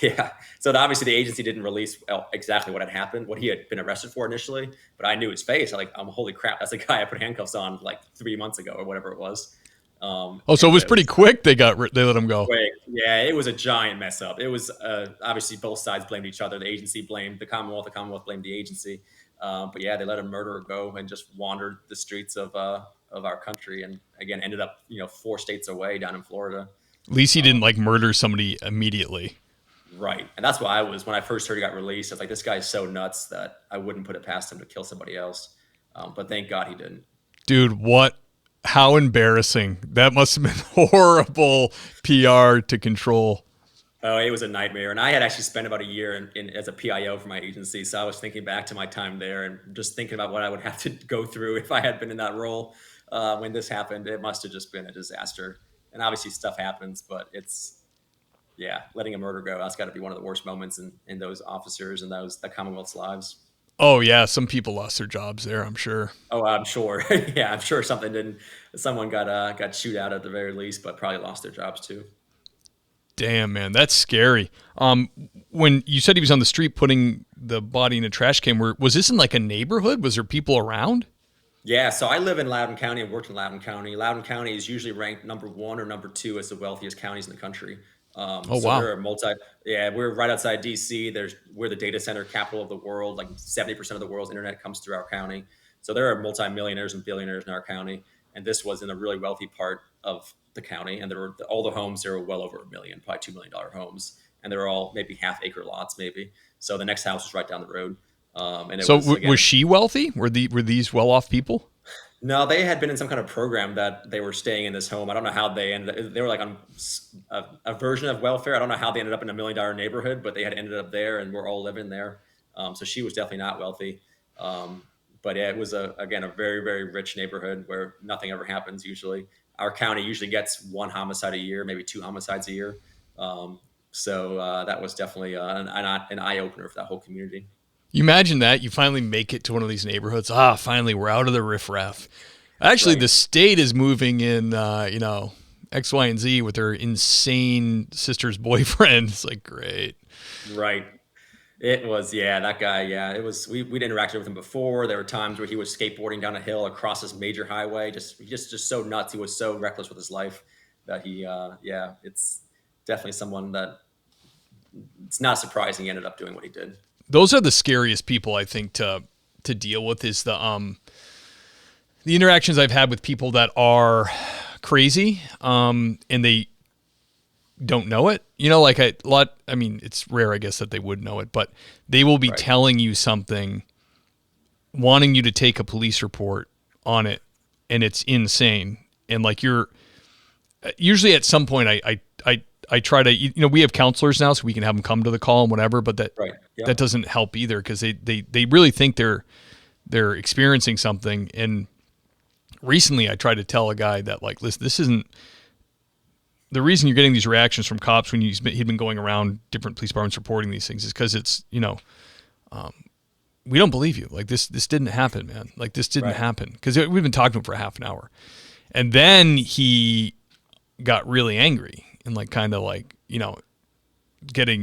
Yeah. So obviously the agency didn't release exactly what had happened, what he had been arrested for initially, but I knew his face. Holy crap, that's the guy I put handcuffs on like 3 months ago or whatever it was. So it was pretty quick. They let him go. Quick. Yeah, it was a giant mess up. It was obviously both sides blamed each other. The agency blamed the Commonwealth blamed the agency. But yeah, they let a murderer go and just wandered the streets of our country, and again ended up 4 states away down in Florida. At least he didn't murder somebody immediately. Right. And that's why when I first heard he got released, I was like, this guy's so nuts that I wouldn't put it past him to kill somebody else. But thank God he didn't. Dude, how embarrassing. That must have been horrible PR to control. Oh, it was a nightmare. And I had actually spent about a year as a PIO for my agency. So I was thinking back to my time there and just thinking about what I would have to go through if I had been in that role when this happened. It must have just been a disaster. And obviously stuff happens, but letting a murder go, that's got to be one of the worst moments in those officers and the Commonwealth's lives. Oh yeah, some people lost their jobs there, I'm sure. Oh, I'm sure. Yeah, I'm sure someone got chewed out at the very least, but probably lost their jobs too. Damn, man, that's scary. When you said he was on the street putting the body in a trash can, was this in like a neighborhood? Was there people around? Yeah, so I live in Loudoun County and worked in Loudoun County. Loudoun County is usually ranked number 1 or number 2 as the wealthiest counties in the country. Oh So wow. we're right outside DC. We're the data center capital of the world. Like 70% of the world's internet comes through our county. So there are multimillionaires and billionaires in our county. And this was in a really wealthy part of the county. And all the homes there were well over $1 million, probably $2 million homes. And they were all maybe half-acre lots, maybe. So the next house was right down the road. And it Was she wealthy? Were these well-off people? No, they had been in some kind of program that they were staying in this home. I don't know how they ended. They were like on a version of welfare. I don't know how they ended up in $1 million neighborhood, but they had ended up there, and we're all living there. So she was definitely not wealthy. But yeah, it was again a very, very rich neighborhood where nothing ever happens. Usually, our county usually gets 1 homicide a year, maybe 2 homicides a year. So that was definitely an eye opener for that whole community. You imagine that you finally make it to one of these neighborhoods. Finally, we're out of the riffraff. Actually, Right. the state is moving in, X, Y, and Z with their insane sister's boyfriend. It's like, great. Right. It was, yeah, that guy. Yeah, it was. We'd interacted with him before. There were times where he was skateboarding down a hill across this major highway, just so nuts. He was so reckless with his life that yeah, it's definitely someone that it's not surprising he ended up doing what he did. Those are the scariest people, I think, to deal with, is the interactions I've had with people that are crazy, and they don't know it. Like I mean, it's rare, I guess, that they would know it, but they will be Right. telling you something, wanting you to take a police report on it, and it's insane. And like, you're usually at some point, I try to, we have counselors now, so we can have them come to the call and whatever, but Right. Yeah. that doesn't help either, because they really think they're experiencing something. And recently I tried to tell a guy that, like, listen, this isn't the reason you're getting these reactions from cops when he'd been going around different police departments reporting these things, is because it's, we don't believe you. Like, this didn't happen, man. Like, this didn't Right. happen. Because we've been talking to him for half an hour. And then he got really angry and, like, kind of like,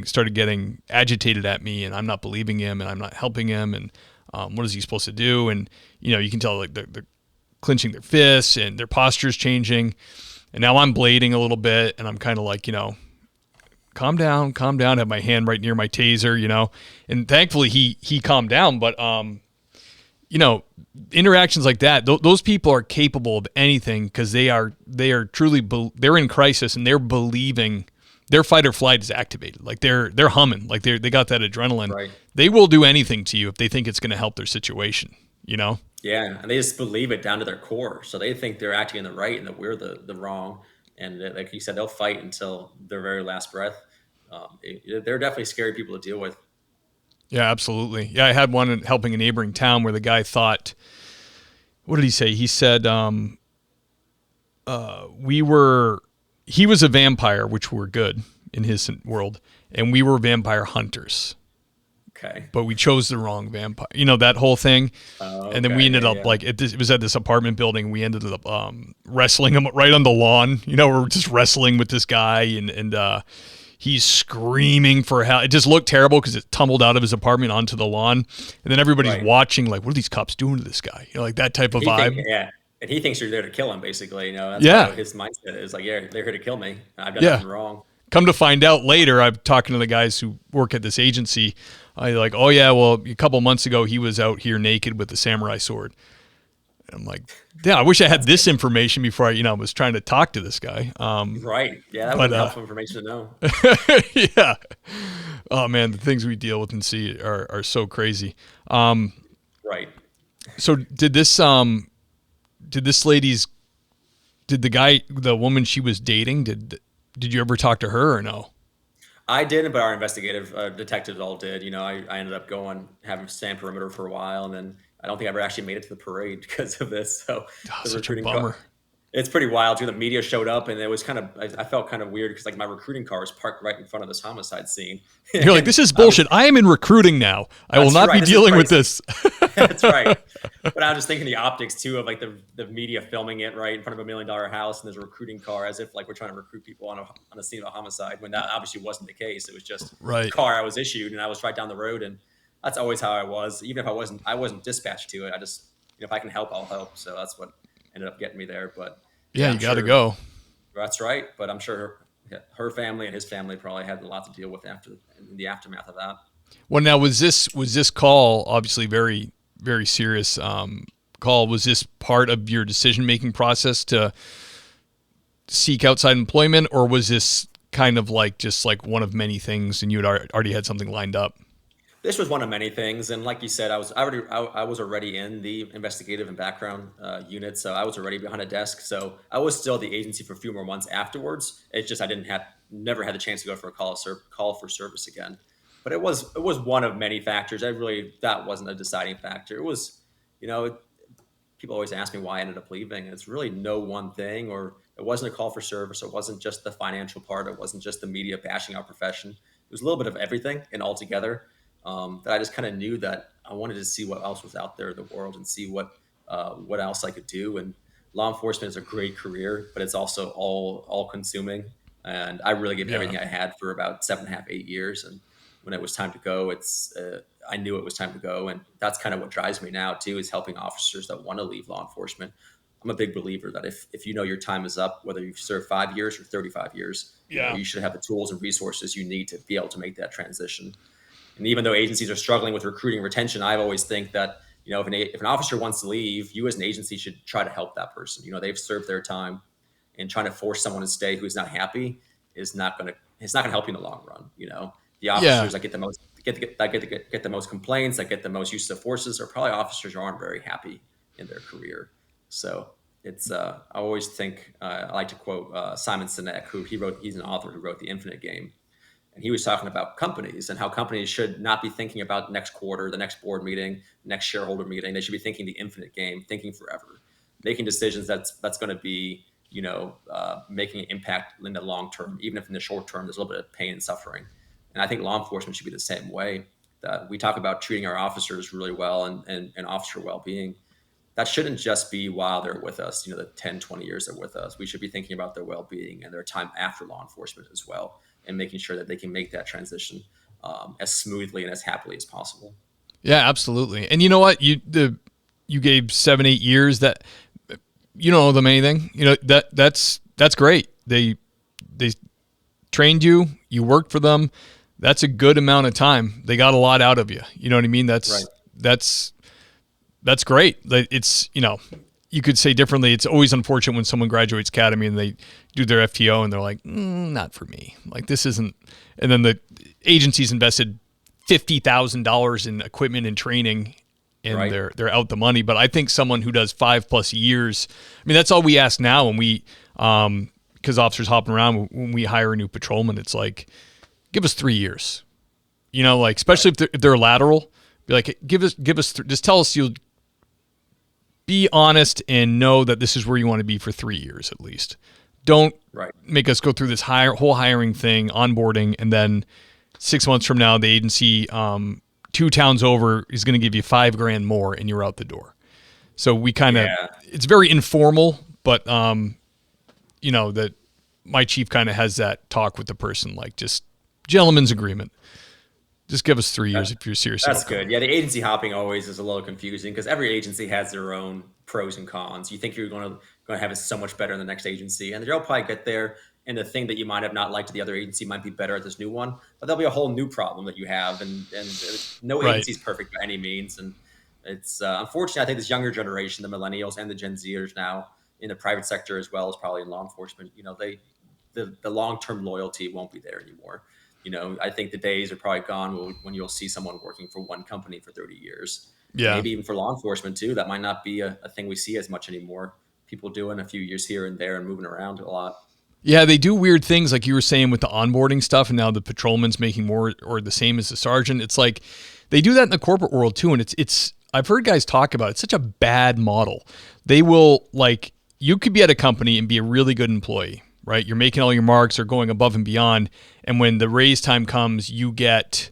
started getting agitated at me, and I'm not believing him, and I'm not helping him, and what is he supposed to do? And, you can tell, like, they're clenching their fists and their posture's changing. And now I'm blading a little bit, and I'm kind of like, calm down, have my hand right near my taser, and thankfully he calmed down. But, interactions like that, those people are capable of anything, because they are truly, they're in crisis, and they're believing their fight or flight is activated. Like, they're humming, like they got that adrenaline. Right. They will do anything to you if they think it's going to help their situation, Yeah, and they just believe it down to their core. So they think they're acting in the right and that we're the wrong. And like you said, they'll fight until their very last breath. They're definitely scary people to deal with. Yeah, absolutely. Yeah, I had one helping a neighboring town where the guy thought, what did he say? He said, he was a vampire, which were good in his world, and we were vampire hunters, Okay. but we chose the wrong vampire, that whole thing. And then we ended up, yeah. like, it was at this apartment building. We ended up wrestling him right on the lawn. We're just wrestling with this guy, and he's screaming for help. It just looked terrible because it tumbled out of his apartment onto the lawn. And then everybody's Right. watching, like, what are these cops doing to this guy? Like that type of vibe. Yeah. And he thinks you're there to kill him, basically. That's Yeah. what his mindset is. Like, yeah, they're here to kill me. I've done Yeah. nothing wrong. Come to find out later, I'm talking to the guys who work at this agency. I like, oh yeah, well, a couple months ago he was out here naked with a samurai sword. And I'm like, yeah, I wish I had this information before I, was trying to talk to this guy. Right. Yeah, that would be helpful information to know. Yeah. Oh man, the things we deal with and see are so crazy. Right. So did the woman she was dating, did you ever talk to her or no? I didn't, but our investigative detectives all did. I ended up having stand perimeter for a while, and then I don't think I ever actually made it to the parade because of this. So Oh, the such a recruiting bummer. it's pretty wild too. The media showed up, and it was I felt kind of weird because, like, my recruiting car was parked right in front of this homicide scene. You're like, this is bullshit. I am in recruiting now. I will That's not right. be This is dealing with crazy. this. That's right. But I was just thinking the optics too of, like, the media filming it right in front of $1 million house, and there's a recruiting car, as if like we're trying to recruit people on a scene of a homicide, when that obviously wasn't the case. It was just Right. the car I was issued, and I was right down the road, and that's always how I was. Even if I wasn't dispatched to it. I just, if I can help, I'll help. So that's what ended up getting me there. But Yeah, I'm you got to sure go. That's right. But I'm sure her family and his family probably had a lot to deal with in the aftermath of that. Well, now was this call obviously very, very serious call? Was this part of your decision making process to seek outside employment, or was this kind of like just like one of many things, and you had already had something lined up? This was one of many things, and like you said, I was already in the investigative and background unit, so I was already behind a desk. So I was still at the agency for a few more months afterwards. It's just I never had the chance to go for a call for service again. But it was one of many factors. That wasn't a deciding factor. It was, people always ask me why I ended up leaving. It's really no one thing, or it wasn't a call for service. It wasn't just the financial part. It wasn't just the media bashing our profession. It was a little bit of everything and all together. That I just kind of knew that I wanted to see what else was out there in the world and see what else I could do. And law enforcement is a great career, but it's also all consuming. And I really gave everything I had for about 7.5, 8 years. And when it was time to go, I knew it was time to go. And that's kind of what drives me now too, is helping officers that want to leave law enforcement. I'm a big believer that if you know your time is up, whether you've served 5 years or 35 years, Yeah. you should have the tools and resources you need to be able to make that transition. And even though agencies are struggling with recruiting and retention, I always think that, if an officer wants to leave, you as an agency should try to help that person. They've served their time, and trying to force someone to stay who's not happy is not going to help you in the long run. The officers that get the most get the most complaints, that get the most use of forces, are probably officers who aren't very happy in their career. So it's I always think I like to quote Simon Sinek, he's an author who wrote The Infinite Game. And he was talking about companies and how companies should not be thinking about next quarter, the next board meeting, next shareholder meeting. They should be thinking the infinite game, thinking forever, making decisions that's going to be, making an impact in the long term, even if in the short term there's a little bit of pain and suffering. And I think law enforcement should be the same way. That we talk about treating our officers really well and officer well-being. That shouldn't just be while they're with us, the 10, 20 years they're with us. We should be thinking about their well-being and their time after law enforcement as well, and making sure that they can make that transition as smoothly and as happily as possible. Yeah, absolutely. And you know what? You gave 7-8 years. That you don't owe them anything. That's great. They trained you. You worked for them. That's a good amount of time. They got a lot out of you. You know what I mean? That's right. That's great. It's, you could say differently. It's always unfortunate when someone graduates academy and they do their FTO and they're like, not for me. Like, this isn't. And then the agency's invested $50,000 in equipment and training, and right. they're out the money. But I think someone who does 5+ years, I mean, that's all we ask now when we, because officers hopping around, when we hire a new patrolman, it's like, give us 3 years. Especially right. if they're lateral, be like, give us, just tell us you'll be honest and know that this is where you want to be for 3 years at least. Don't right. make us go through this whole hiring thing, onboarding, and then 6 months from now, the agency 2 towns over is going to give you $5,000 more and you're out the door. So we kind of, it's very informal, but that my chief kind of has that talk with the person, like, just gentleman's agreement. Just give us 3 years if you're serious. That's good. Yeah, the agency hopping always is a little confusing because every agency has their own pros and cons. You think you're going to have it so much better in the next agency, and they'll probably get there. And the thing that you might have not liked at the other agency might be better at this new one, but there'll be a whole new problem that you have. And no agency is perfect by any means. And it's unfortunately, I think this younger generation, the millennials and the Gen Zers now in the private sector as well as probably in law enforcement, the long-term loyalty won't be there anymore. I think the days are probably gone when you'll see someone working for one company for 30 years. Yeah. Maybe even for law enforcement too. That might not be a thing we see as much anymore. People doing a few years here and there and moving around a lot. Yeah, they do weird things like you were saying with the onboarding stuff, and now the patrolman's making more or the same as the sergeant. It's like they do that in the corporate world too, and it's I've heard guys talk about it. It's such a bad model. They will, like, you could be at a company and be a really good employee, right? You're making all your marks or going above and beyond, and when the raise time comes, you get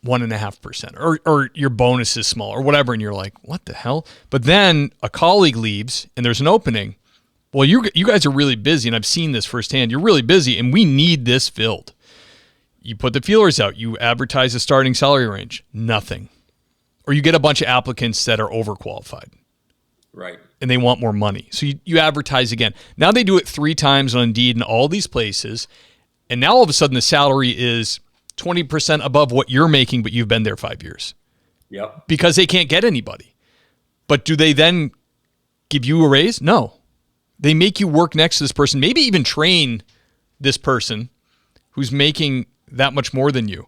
1.5% or your bonus is small or whatever, and you're like, what the hell? But then a colleague leaves and there's an opening. Well, you guys are really busy, and I've seen this firsthand. You're really busy, and we need this filled. You put the feelers out. You advertise a starting salary range. Nothing. Or you get a bunch of applicants that are overqualified. Right. And they want more money. So you advertise again. Now they do it 3 times on Indeed in all these places, and now all of a sudden the salary is 20% above what you're making, but you've been there 5 years. Yep. Because they can't get anybody. But do they then give you a raise? No. They make you work next to this person, maybe even train this person who's making that much more than you.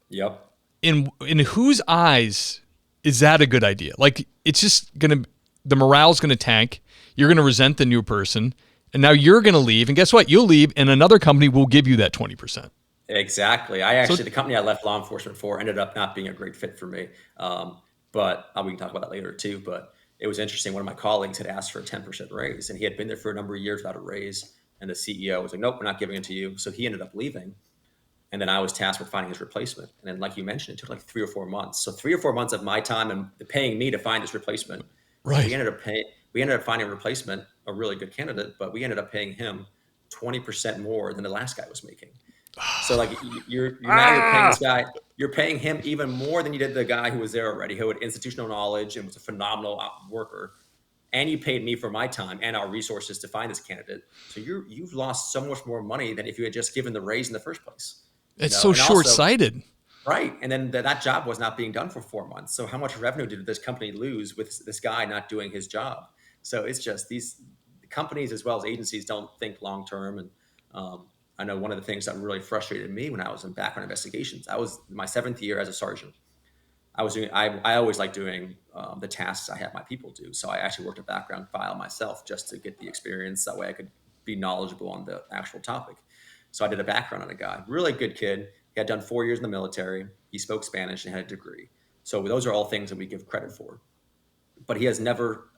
Yep. In whose eyes is that a good idea? Like, it's just the morale's going to tank. You're going to resent the new person, and now you're going to leave. And guess what? You'll leave, and another company will give you that 20%. Exactly. The company I left law enforcement for ended up not being a great fit for me. But we can talk about that later too. But it was interesting. One of my colleagues had asked for a 10% raise, and he had been there for a number of years without a raise. And the CEO was like, nope, we're not giving it to you. So he ended up leaving. And then I was tasked with finding his replacement. And then, like you mentioned, it took like 3 or 4 months. So 3 or 4 months of my time and paying me to find his replacement. Right. We ended up finding a replacement, a really good candidate, but we ended up paying him 20% more than the last guy was making. So like you're now you're paying this guy, you're paying him even more than you did the guy who was there already, who had institutional knowledge and was a phenomenal worker. And you paid me for my time and our resources to find this candidate. So you've lost so much more money than if you had just given the raise in the first place. It's so And also, short-sighted. right. And then that job was not being done for 4 months. So how much revenue did this company lose with this guy not doing his job? So it's just these companies as well as agencies don't think long term. And I know one of the things that really frustrated me when I was in background investigations, I was my 7th year as a sergeant. I always like doing the tasks I have my people do. So I actually worked a background file myself just to get the experience. That way I could be knowledgeable on the actual topic. So I did a background on a guy, really good kid. He had done 4 years in the military. He spoke Spanish and had a degree. So those are all things that we give credit for. But he has never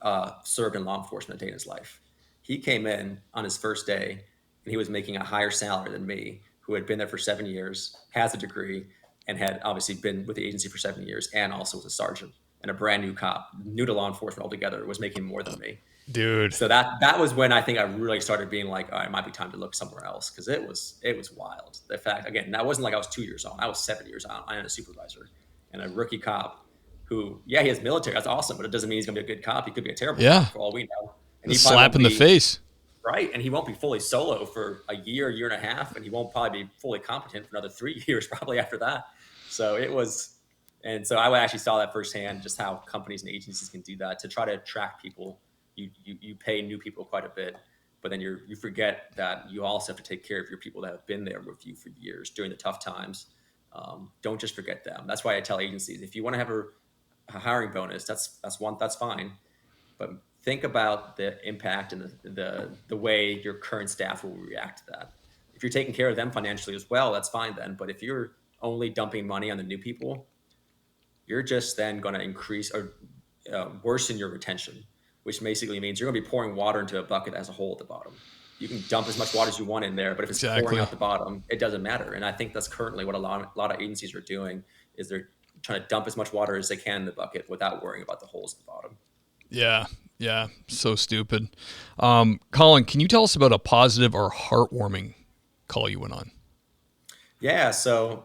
served in law enforcement a day in his life. He came in on his first day and he was making a higher salary than me, who had been there for 7 years, has a degree, and had obviously been with the agency for 7 years, and also was a sergeant and a brand new cop, new to law enforcement altogether, was making more than me. Dude. So that was when I think I really started being like, all right, it might be time to look somewhere else, because it was wild. The fact, again, that wasn't like I was 2 years on. I was 7 years on. I am a supervisor and a rookie cop who, yeah, he has military. That's awesome, but it doesn't mean he's going to be a good cop. He could be a terrible cop for all we know. And he slap in the face. Right. And he won't be fully solo for a year and a half, and he won't probably be fully competent for another 3 years probably after that. So it was, and so I actually saw that firsthand, just how companies and agencies can do that to try to attract people. You pay new people quite a bit, but then you forget that you also have to take care of your people that have been there with you for years during the tough times. Don't just forget them. That's why I tell agencies, if you want to have a hiring bonus, that's fine, but think about the impact and the way your current staff will react to that. If you're taking care of them financially as well, that's fine then. But if you're only dumping money on the new people, you're just then going to increase or worsen your retention, which basically means you're going to be pouring water into a bucket that has a hole at the bottom. You can dump as much water as you want in there, but if it's pouring out the bottom, it doesn't matter. And I think that's currently what a lot of agencies are doing, is they're trying to dump as much water as they can in the bucket without worrying about the holes at the bottom. Yeah. So stupid. Colin, can you tell us about a positive or heartwarming call you went on? Yeah. So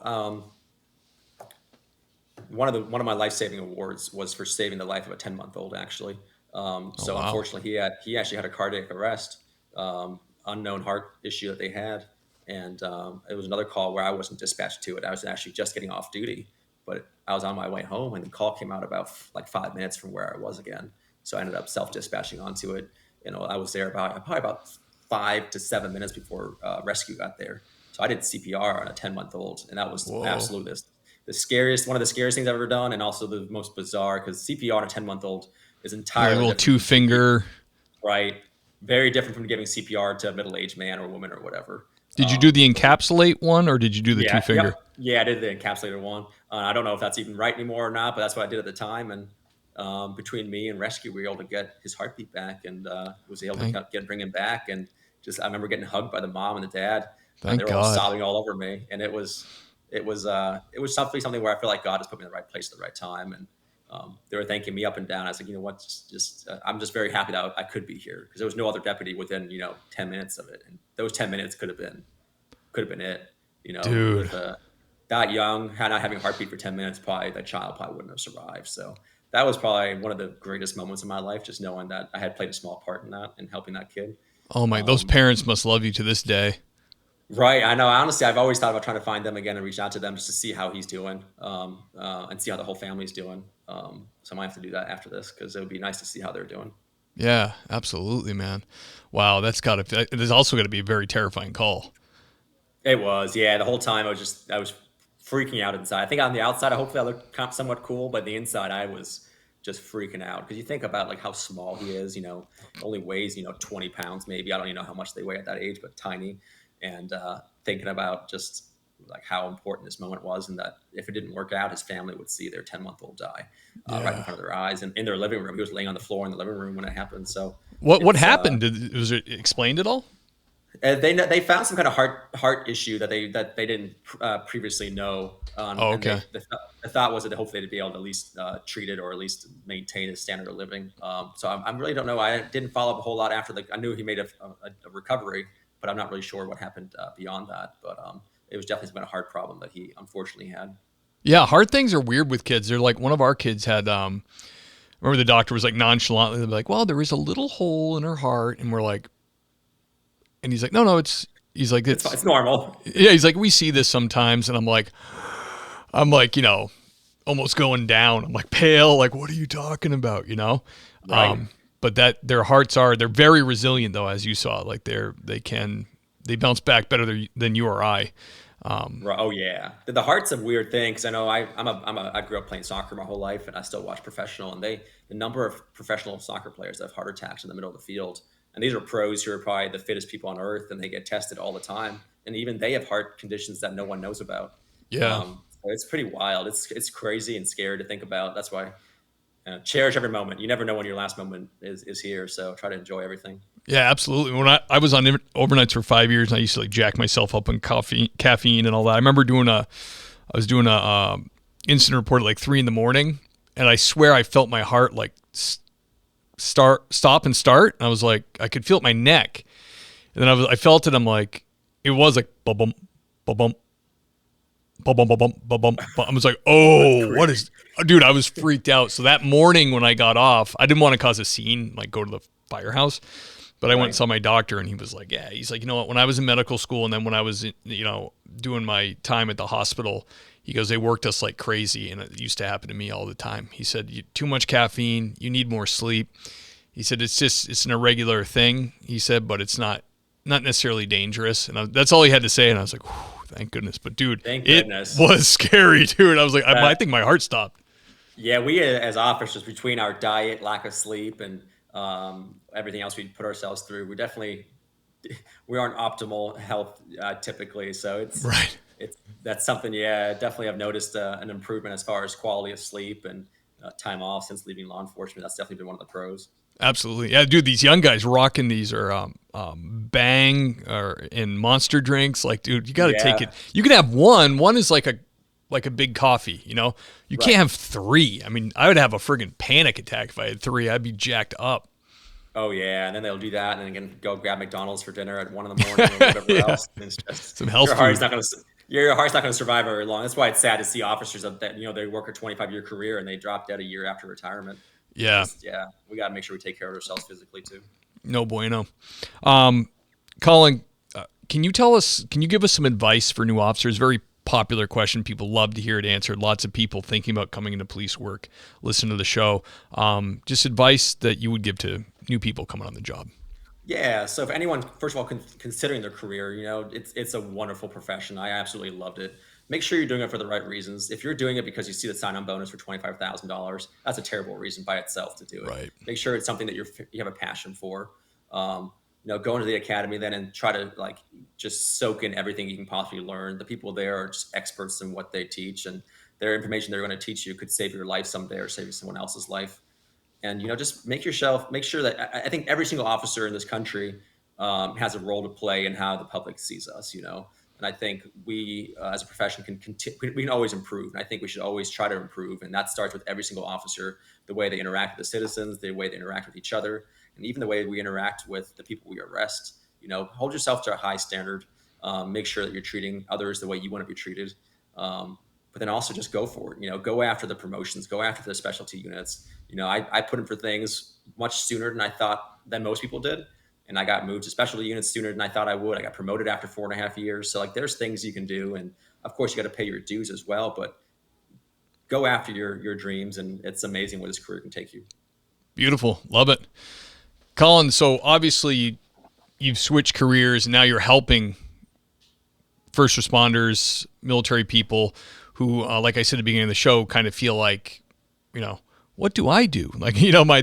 one of my life-saving awards was for saving the life of a 10-month-old, actually. Unfortunately, he actually had a cardiac arrest, unknown heart issue that they had. And it was another call where I wasn't dispatched to it. I was actually just getting off duty, but I was on my way home, and the call came out about like 5 minutes from where I was again. So I ended up self-dispatching onto it. I was there probably about 5 to 7 minutes before rescue got there. So I did CPR on a 10-month-old, and that was absolutely the scariest, one of the scariest things I've ever done, and also the most bizarre, because CPR on a 10-month-old is entirely a little 2-finger, right? Very different from giving CPR to a middle-aged man or woman or whatever. Did you do the encapsulate one, or did you do the 2-finger? Yeah, I did the encapsulated one. I don't know if that's even right anymore or not, but that's what I did at the time. And between me and rescue, we were able to get his heartbeat back, and was able to bring him back. And I remember getting hugged by the mom and the dad. And they were all sobbing all over me, and it was something where I feel like God has put me in the right place at the right time. And they were thanking me up and down. I was like, you know what, I'm just very happy that I could be here, because there was no other deputy within 10 minutes of it, and those 10 minutes could have been it. Dude. With that young, not having a heartbeat for 10 minutes, that child probably wouldn't have survived. So that was probably one of the greatest moments of my life, just knowing that I had played a small part in that and helping that kid. Oh my, those parents must love you to this day. Right. I know. Honestly, I've always thought about trying to find them again and reach out to them just to see how he's doing, and see how the whole family's doing. So I might have to do that after this, because it would be nice to see how they're doing. Yeah, absolutely, man. Wow, it is also going to be a very terrifying call. It was, yeah. The whole time I was freaking out inside. I think on the outside, hopefully I looked somewhat cool, but the inside I was just freaking out, because you think about like how small he is. Only weighs 20 pounds maybe. I don't even know how much they weigh at that age, but tiny. And thinking about just like how important this moment was, and that if it didn't work out, his family would see their 10-month-old die right in front of their eyes, and in their living room. He was laying on the floor in the living room when it happened. So what happened? Was it explained at all? They found some kind of heart issue that they didn't previously know. Okay. The thought was that hopefully they'd be able to at least treat it, or at least maintain his standard of living. So I really don't know. I didn't follow up a whole lot after I knew he made a recovery, but I'm not really sure what happened beyond that. But it was definitely been a heart problem that he unfortunately had. Yeah, heart things are weird with kids. They're like, one of our kids had, remember the doctor was like nonchalantly, they'd be like, well, there is a little hole in her heart. And we're like, and he's like, no, he's like, It's normal. yeah, he's like, we see this sometimes. And I'm like, almost going down. I'm like pale. Like, what are you talking about? Right. But that their hearts they're very resilient though, as you saw. Like they bounce back better than you or I. Right. Oh yeah, the heart's a weird thing because I know I grew up playing soccer my whole life, and I still watch professional. And the number of professional soccer players that have heart attacks in the middle of the field, and these are pros who are probably the fittest people on earth, and they get tested all the time, and even they have heart conditions that no one knows about. Yeah. So it's pretty wild. It's crazy and scary to think about. That's why cherish every moment. You never know when your last moment is here, so try to enjoy everything. Yeah, absolutely. When I was on overnights for 5 years, and I used to like jack myself up on caffeine and all that. I remember I was doing a incident report at like 3 a.m, and I swear I felt my heart like stop and start. And I was like, I could feel it in my neck, and then I felt it. I'm like, it was like bum bum bum bum. Bum, bum, bum, bum, bum, bum. I was like, oh, what is, dude, I was freaked out. So that morning when I got off, I didn't want to cause a scene, like go to the firehouse, but I went and saw my doctor, and he was like, yeah, he's like, you know what, when I was in medical school, and then when I was, doing my time at the hospital, he goes, they worked us like crazy. And it used to happen to me all the time. He said, too much caffeine, you need more sleep. He said, it's an irregular thing. He said, but it's not necessarily dangerous. And that's all he had to say. And I was like, thank goodness. But dude, it was scary, dude. I was like, I think my heart stopped. Yeah, we as officers, between our diet, lack of sleep, and everything else we put ourselves through, we aren't optimal health typically. So that's something. Yeah, definitely I've noticed an improvement as far as quality of sleep and time off since leaving law enforcement. That's definitely been one of the pros. Absolutely. Yeah, dude, these young guys rocking these are Bang or in Monster drinks. Like, dude, you got to take it. You can have one. One is like a big coffee, You can't have 3. I mean, I would have a friggin' panic attack if I had 3. I'd be jacked up. Oh yeah, and then they'll do that, and then again go grab McDonald's for dinner at 1 a.m. or whatever else. And it's just some health. Your heart's not going to survive very long. That's why it's sad to see officers that they work a 25-year career and they drop dead a year after retirement. Yeah. We got to make sure we take care of ourselves physically too. No bueno. Colin, can you give us some advice for new officers? Very popular question. People love to hear it answered. Lots of people thinking about coming into police work, listen to the show. Just advice that you would give to new people coming on the job. Yeah. So if anyone, first of all, considering their career, it's a wonderful profession. I absolutely loved it. Make sure you're doing it for the right reasons. If you're doing it because you see the sign-on bonus for $25,000, that's a terrible reason by itself to do it. Right. Make sure it's something that you have a passion for. Go into the academy then and try to just soak in everything you can possibly learn. The people there are just experts in what they teach, and their information they're going to teach you could save your life someday or save someone else's life. And just make sure that I think every single officer in this country has a role to play in how the public sees us. And I think we, as a profession, we can always improve. And I think we should always try to improve. And that starts with every single officer, the way they interact with the citizens, the way they interact with each other, and even the way we interact with the people we arrest. Hold yourself to a high standard. Make sure that you're treating others the way you want to be treated. But then also just go for it. Go after the promotions, go after the specialty units. I put in for things much sooner than most people did. And I got moved to specialty units sooner than I thought I would. I got promoted after 4.5 years. So there's things you can do. And of course you got to pay your dues as well, but go after your dreams. And it's amazing where this career can take you. Beautiful. Love it. Colin, so obviously you've switched careers and now you're helping first responders, military people who, like I said at the beginning of the show, kind of feel like, what do I do?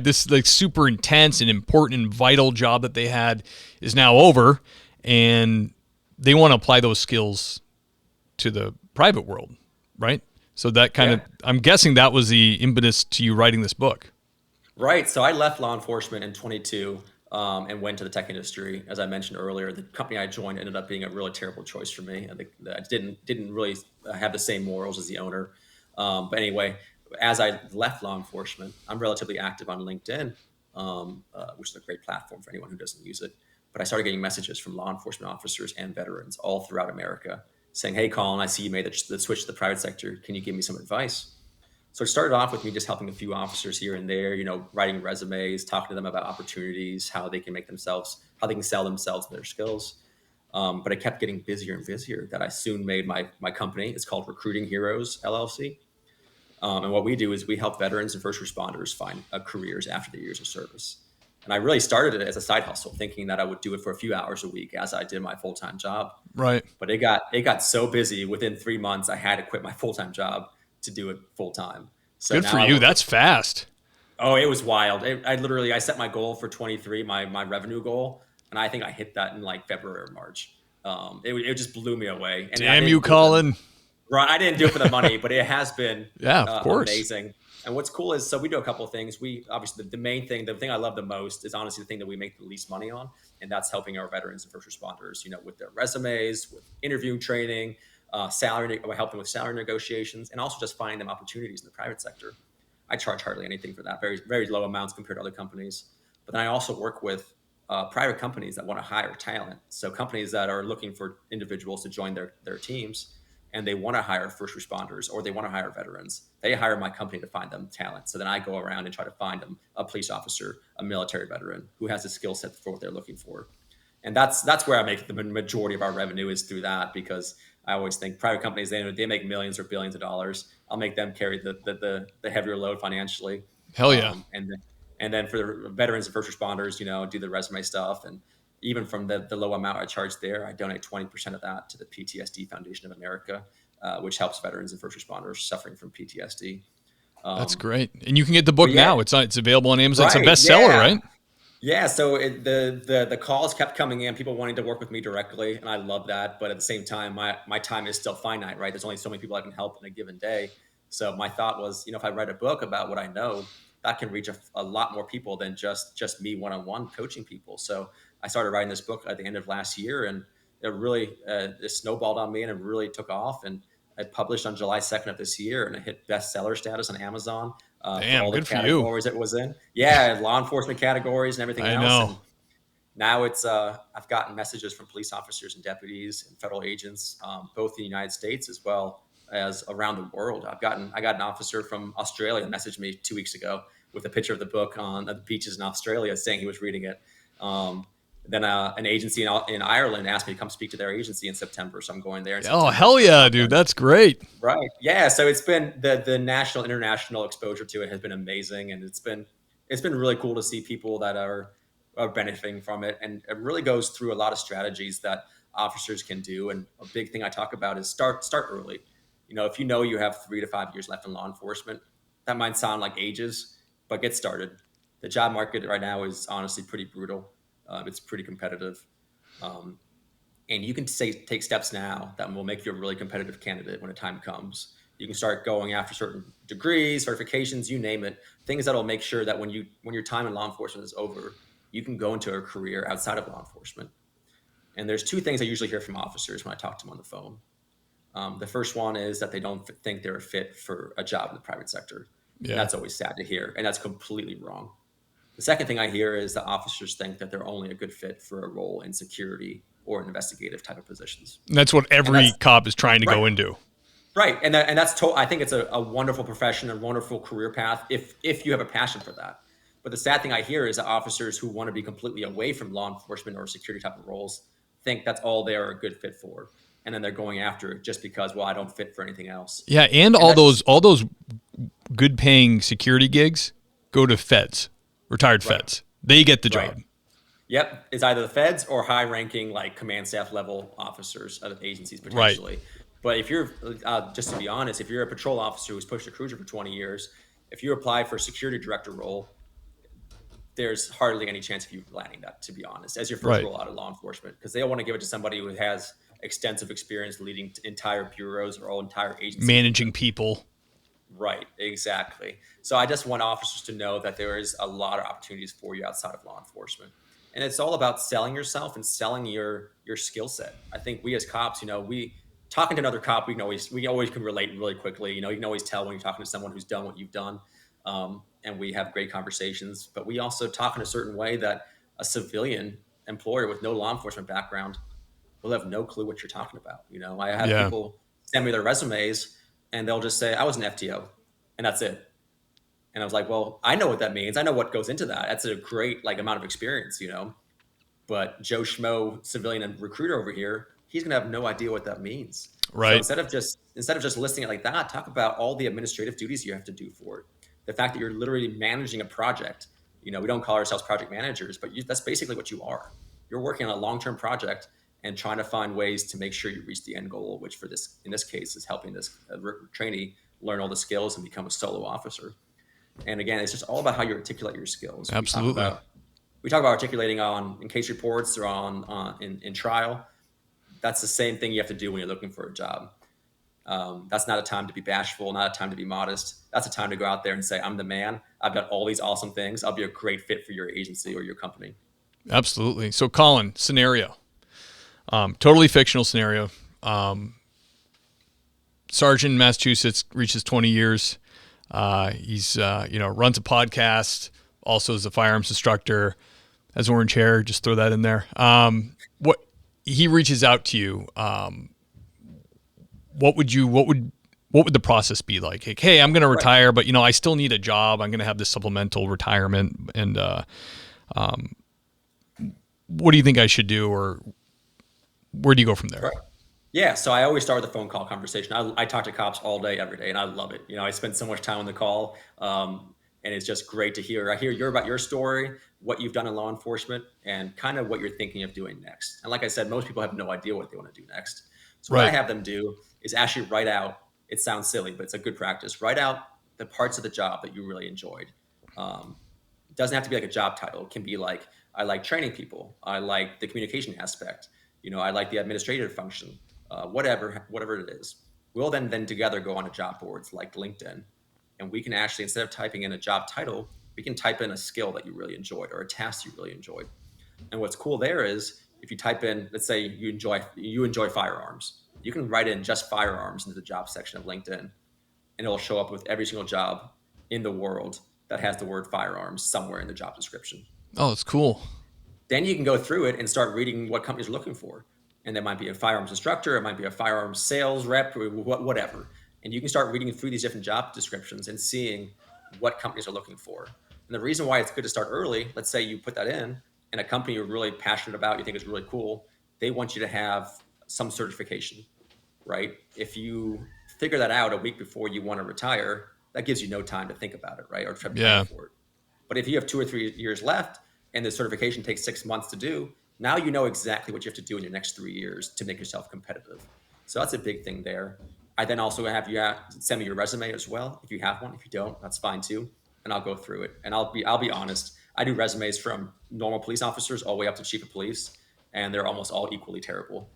This super intense and important and vital job that they had is now over, and they want to apply those skills to the private world, right? So that I'm guessing that was the impetus to you writing this book. Right. So I left law enforcement in 22 and went to the tech industry. As I mentioned earlier, the company I joined ended up being a really terrible choice for me. I didn't really have the same morals as the owner. But anyway, as I left law enforcement, I'm relatively active on LinkedIn, which is a great platform for anyone who doesn't use it. But I started getting messages from law enforcement officers and veterans all throughout America. saying, "Hey, Colin, I see you made the switch to the private sector. Can you give me some advice?" So it started off with me just helping a few officers here and there, writing resumes, talking to them about opportunities, how they can sell themselves and their skills. But it kept getting busier and busier that I soon made my company. It's called Recruiting Heroes LLC. And what we do is we help veterans and first responders find careers after their years of service. And I really started it as a side hustle, thinking that I would do it for a few hours a week as I did my full-time job. Right. But it got so busy within 3 months, I had to quit my full-time job to do it full-time. So Good now for you. That's fast. Oh, it was wild. I set my goal for 23, my revenue goal, and I think I hit that in like February or March. It just blew me away. And Damn you, Colin. Right, I didn't do it for the money, but it has been Yeah, of course. amazing. And what's cool is, so we do a couple of things. We obviously the main thing, the thing I love the most is honestly the thing that we make the least money on, and that's helping our veterans and first responders, with their resumes, with interview training, helping with salary negotiations, and also just finding them opportunities in the private sector. I charge hardly anything for that, very, very low amounts compared to other companies. But then I also work with private companies that want to hire talent. So companies that are looking for individuals to join their teams, and they want to hire first responders or they want to hire veterans. They hire my company to find them talent. So then I go around and try to find them a police officer, a military veteran who has the skill set for what they're looking for. And that's where I make the majority of our revenue is through that, because I always think private companies, they make millions or billions of dollars. I'll make them carry the heavier load financially. Hell yeah. And then for the veterans and first responders, do the resume stuff. And even from the low amount I charge there, I donate 20% of that to the PTSD Foundation of America, which helps veterans and first responders suffering from PTSD. That's great. And you can get the book now. It's available on Amazon. Right, it's a bestseller, right? Yeah. So the calls kept coming in, people wanting to work with me directly. And I love that. But at the same time, my time is still finite, right? There's only so many people I can help in a given day. So my thought was, if I write a book about what I know, that can reach a lot more people than just me one-on-one coaching people. So I started writing this book at the end of last year, and it really it snowballed on me, and it really took off. And I published on July 2nd of this year, and it hit bestseller status on Amazon. Damn, for all good the for you. categories it was in. Yeah, law enforcement categories and everything else. know. And now it's I've gotten messages from police officers and deputies and federal agents, both in the United States as well as around the world. I got an officer from Australia messaged me 2 weeks ago with a picture of the book on the beaches in Australia, saying he was reading it. Then an agency in Ireland asked me to come speak to their agency in September, so I'm going there. Oh, hell yeah, dude! That's great. Right? Yeah. So it's been the national, international exposure to it has been amazing, and it's been really cool to see people that are benefiting from it. And it really goes through a lot of strategies that officers can do. And a big thing I talk about is start early. If you have 3 to 5 years left in law enforcement, that might sound like ages, but get started. The job market right now is honestly pretty brutal. It's pretty competitive. And you can take steps now that will make you a really competitive candidate when the time comes. You can start going after certain degrees, certifications, you name it, things that'll make sure that when your time in law enforcement is over, you can go into a career outside of law enforcement. And there's 2 things I usually hear from officers when I talk to them on the phone. The first one is that they don't think they're a fit for a job in the private sector. Yeah. And that's always sad to hear. And that's completely wrong. The second thing I hear is that officers think that they're only a good fit for a role in security or investigative type of positions. And that's what every cop is trying to go into. Right. And that's I think it's a wonderful profession, a wonderful career path if you have a passion for that. But the sad thing I hear is that officers who want to be completely away from law enforcement or security type of roles think that's all they're a good fit for. And then they're going after it just because, I don't fit for anything else. Yeah, and all those good paying security gigs go to feds, retired feds. They get the job. Yep. It's either the feds or high ranking, like command staff level officers of agencies potentially. Right. But if you're, just to be honest, if you're a patrol officer who's pushed a cruiser for 20 years, if you apply for a security director role, there's hardly any chance of you landing that, to be honest, as your first role out of law enforcement, because they don't want to give it to somebody who has extensive experience leading entire bureaus or entire agencies. Managing people. Right, exactly. So I just want officers to know that there is a lot of opportunities for you outside of law enforcement. And it's all about selling yourself and selling your skill set. I think we as cops, we talking to another cop, we always can relate really quickly. You can always tell when you're talking to someone who's done what you've done. And we have great conversations, but we also talk in a certain way that a civilian employer with no law enforcement background will have no clue what you're talking about. I have Yeah. people send me their resumes and they'll just say, I was an FTO, and that's it. And I was like, well, I know what that means. I know what goes into that. That's a great amount of experience, but Joe Schmo, civilian and recruiter over here, he's going to have no idea what that means. So Right. instead of just listing it like that, talk about all the administrative duties you have to do for it. The fact that you're literally managing a project. We don't call ourselves project managers, but that's basically what you are. You're working on a long-term project and trying to find ways to make sure you reach the end goal, which in this case is helping this trainee learn all the skills and become a solo officer. And again, it's just all about how you articulate your skills. Absolutely. We talk about articulating in case reports or in trial. That's the same thing you have to do when you're looking for a job. That's not a time to be bashful, not a time to be modest. That's a time to go out there and say, I'm the man. I've got all these awesome things. I'll be a great fit for your agency or your company. Absolutely. So Colin, scenario, totally fictional scenario. Sergeant in Massachusetts, reaches 20 years. He's, runs a podcast, also is a firearms instructor, has orange hair. Just throw that in there. What he reaches out to you. What would the process be like? Hey, I'm going to retire, but I still need a job. I'm going to have this supplemental retirement. And, what do you think I should do? Or where do you go from there? Right. Yeah, so I always start with a phone call conversation. I talk to cops all day, every day, and I love it. I spend so much time on the call, and it's just great to hear. I hear about your story, what you've done in law enforcement, and kind of what you're thinking of doing next. And like I said, most people have no idea what they want to do next. So what I have them do is actually write out, it sounds silly, but it's a good practice. Write out the parts of the job that you really enjoyed. It doesn't have to be like a job title. It can be like, I like training people. I like the communication aspect. I like the administrative function. Whatever it is. We'll then together go on to job boards like LinkedIn, and we can actually, instead of typing in a job title, we can type in a skill that you really enjoyed or a task you really enjoyed. And what's cool there is if you type in, let's say you enjoy firearms, you can write in just firearms into the job section of LinkedIn, and it'll show up with every single job in the world that has the word firearms somewhere in the job description. Oh, that's cool. Then you can go through it and start reading what companies are looking for. And there might be a firearms instructor, it might be a firearms sales rep, or whatever. And you can start reading through these different job descriptions and seeing what companies are looking for. And the reason why it's good to start early, let's say you put that in, and a company you're really passionate about, you think is really cool, they want you to have some certification, right? If you figure that out a week before you want to retire, that gives you no time to think about it, right? Or try to plan for it. But if you have 2 or 3 years left and the certification takes 6 months to do, now you know exactly what you have to do in your next 3 years to make yourself competitive. So that's a big thing there. I then also have you send me your resume as well, if you have one. If you don't, that's fine too. And I'll go through it. And I'll be honest, I do resumes from normal police officers all the way up to chief of police, and they're almost all equally terrible.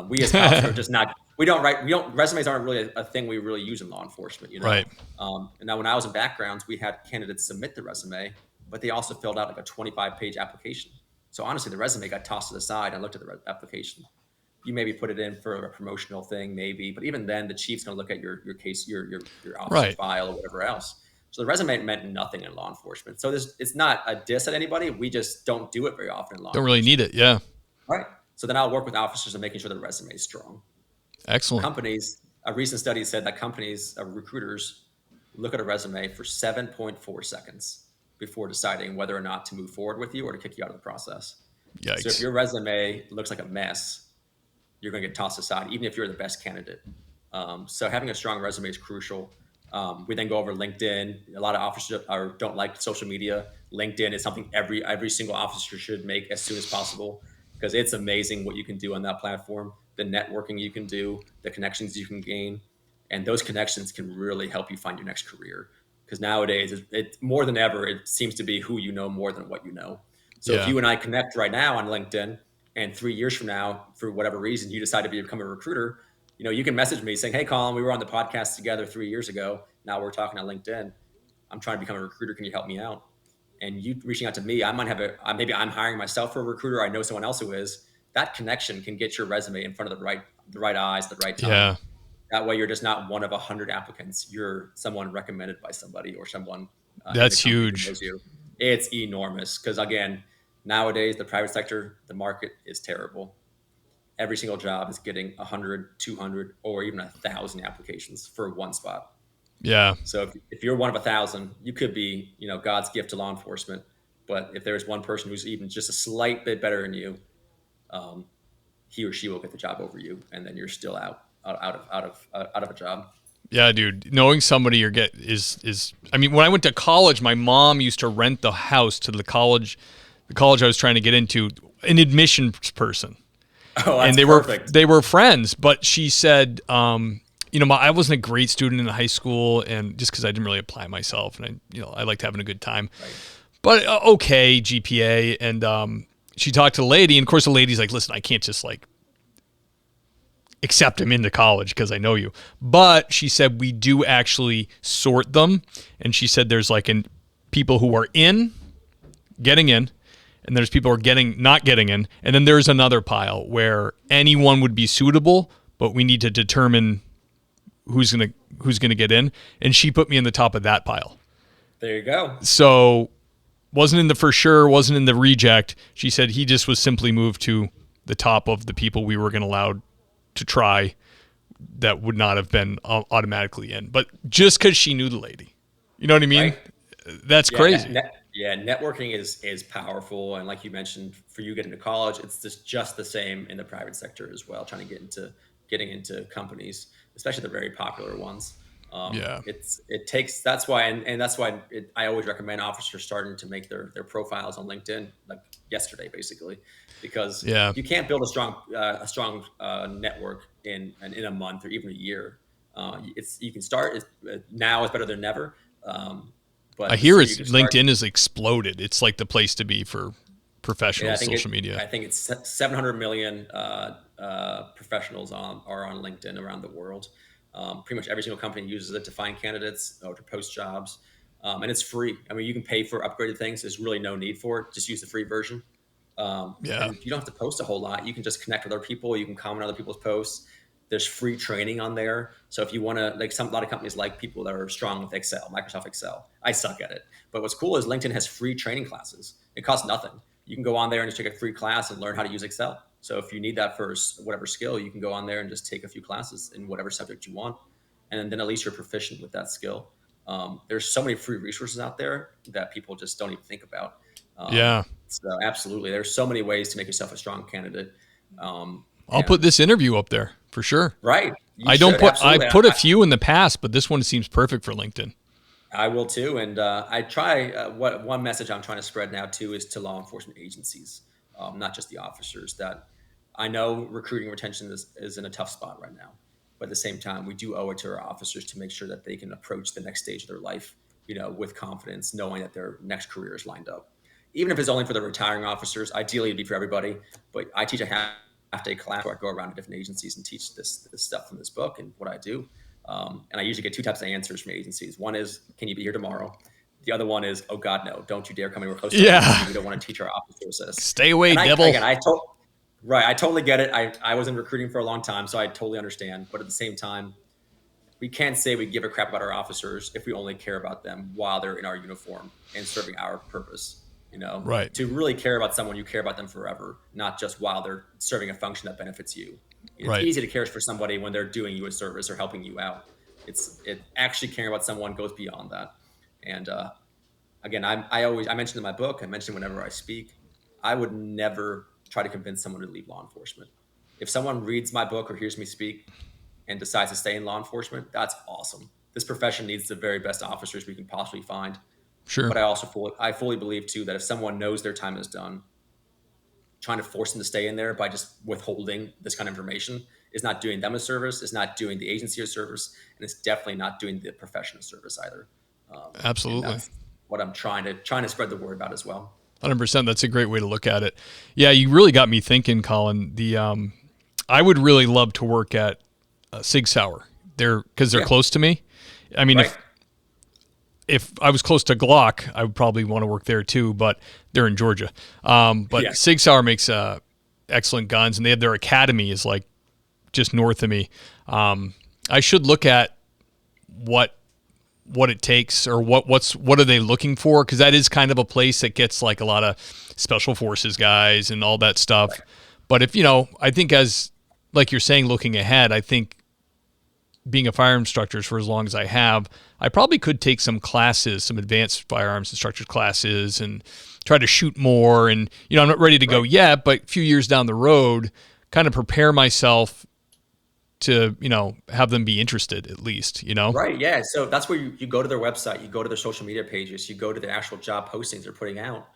We as cops are just not. Resumes aren't really a thing we really use in law enforcement, Right. And now when I was in backgrounds, we had candidates submit the resume, but they also filled out like a 25-page application. So honestly, the resume got tossed to the side. I looked at the application. You maybe put it in for a promotional thing, maybe, but even then, the chief's going to look at your case, your officer file, or whatever else. So the resume meant nothing in law enforcement. So it's not a diss at anybody. We just don't do it very often in law. Don't really need it, yeah. Right. So then I'll work with officers on making sure the resume is strong. Excellent. Companies, a recent study said that recruiters look at a resume for 7.4 seconds before deciding whether or not to move forward with you or to kick you out of the process. Yikes. So if your resume looks like a mess, you're going to get tossed aside, even if you're the best candidate. So having a strong resume is crucial. We then go over LinkedIn. A lot of officers don't like social media. LinkedIn is something every single officer should make as soon as possible, because it's amazing what you can do on that platform, the networking you can do, the connections you can gain. And those connections can really help you find your next career. Because nowadays, it more than ever, it seems to be who you know more than what you know. So if you and I connect right now on LinkedIn, and 3 years from now, for whatever reason, you decide to become a recruiter, you can message me saying, hey, Colin, we were on the podcast together 3 years ago. Now we're talking on LinkedIn. I'm trying to become a recruiter. Can you help me out? And you reaching out to me, I might have maybe I'm hiring myself for a recruiter. I know someone else who is. That connection can get your resume in front of the right eyes, the right time. Yeah. That way, you're just not one of 100 applicants. You're someone recommended by somebody or someone. That's huge. It's enormous because, again, nowadays, the private sector, the market is terrible. every single job is getting 100, 200, or even 1,000 applications for one spot. Yeah. So if you're one of 1,000, you could be, God's gift to law enforcement. But if there's one person who's even just a slight bit better than you, he or she will get the job over you, and then you're still out of a job. Yeah, dude. Knowing somebody is. I mean, when I went to college, my mom used to rent the house to the college I was trying to get into, an admissions person. Oh, that's and perfect. They were friends, but she said, I wasn't a great student in high school, and just because I didn't really apply myself, and I liked having a good time. Right. But okay, GPA, and she talked to the lady, and of course the lady's like, listen, I can't just like accept him into college because I know you. But she said we do actually sort them, and she said there's like people who are getting in, and there's people who are not getting in, and then there's another pile where anyone would be suitable, but we need to determine who's gonna get in, and she put me in the top of that pile. There you go. So wasn't in the for sure, wasn't in the reject. She said he just was simply moved to the top of the people we were going to allow to try that would not have been automatically in. But just because she knew the lady. You know what I mean? Right. That's crazy. Networking is powerful. And like you mentioned, for you getting to college, it's just the same in the private sector as well, trying to getting into companies, especially the very popular ones. That's why I always recommend officers starting to make their profiles on LinkedIn like yesterday, basically, because you can't build a strong network in a month or even a year. You can start. Now is better than never. But I hear LinkedIn has exploded. It's like the place to be for professional social media. I think it's 700 million professionals are on LinkedIn around the world. Pretty much every single company uses it to find candidates or to post jobs. And it's free. I mean, you can pay for upgraded things. There's really no need for it. Just use the free version. And you don't have to post a whole lot. You can just connect with other people. You can comment on other people's posts. There's free training on there. So if you want to, a lot of companies like people that are strong with Excel, Microsoft Excel. I suck at it. But what's cool is LinkedIn has free training classes. It costs nothing. You can go on there and just take a free class and learn how to use Excel. So if you need that for whatever skill, you can go on there and just take a few classes in whatever subject you want. And then at least you're proficient with that skill. There's so many free resources out there that people just don't even think about. So absolutely. There's so many ways to make yourself a strong candidate. I'll put this interview up there for sure. Right. I put a few in the past, but this one seems perfect for LinkedIn. I will too. And I try, one message I'm trying to spread now too is to law enforcement agencies, not just the officers, that I know recruiting retention is in a tough spot right now. But at the same time, we do owe it to our officers to make sure that they can approach the next stage of their life, with confidence, knowing that their next career is lined up. Even if it's only for the retiring officers, ideally it'd be for everybody. But I teach a half-day class where I go around to different agencies and teach this stuff from this book and what I do. And I usually get two types of answers from agencies. One is, can you be here tomorrow? The other one is, oh God, no, don't you dare come anywhere close to us. We don't want to teach our officers this. Stay away, devil. I totally get it. I was in recruiting for a long time, so I totally understand. But at the same time, we can't say we give a crap about our officers if we only care about them while they're in our uniform and serving our purpose. Right. To really care about someone, you care about them forever, not just while they're serving a function that benefits you. It's easy to care for somebody when they're doing you a service or helping you out. It actually caring about someone goes beyond that. And again, I mentioned in my book, I mentioned whenever I speak, I would never try to convince someone to leave law enforcement. If someone reads my book or hears me speak and decides to stay in law enforcement, that's awesome. This profession needs the very best officers we can possibly find. Sure. But I fully believe too that if someone knows their time is done, trying to force them to stay in there by just withholding this kind of information is not doing them a service, is not doing the agency a service, and it's definitely not doing the profession a service either. Absolutely. That's what I'm trying to spread the word about as well. 100%. That's a great way to look at it. Yeah, you really got me thinking, Colin. I would really love to work at Sig Sauer because they're close to me. I mean, if I was close to Glock, I would probably want to work there too, but they're in Georgia. Sig Sauer makes excellent guns, and they have their academy is like just north of me. I should look at what it takes or what are they looking for, because that is kind of a place that gets like a lot of special forces guys and all that stuff. But if, I think like you're saying, looking ahead, I think being a fire instructor for as long as I have, I probably could take some classes, some advanced firearms instructor classes, and try to shoot more. And, I'm not ready to go yet, but a few years down the road, kind of prepare myself to, have them be interested at least, Right. Yeah. So that's where you go to their website, you go to their social media pages, you go to the actual job postings they're putting out,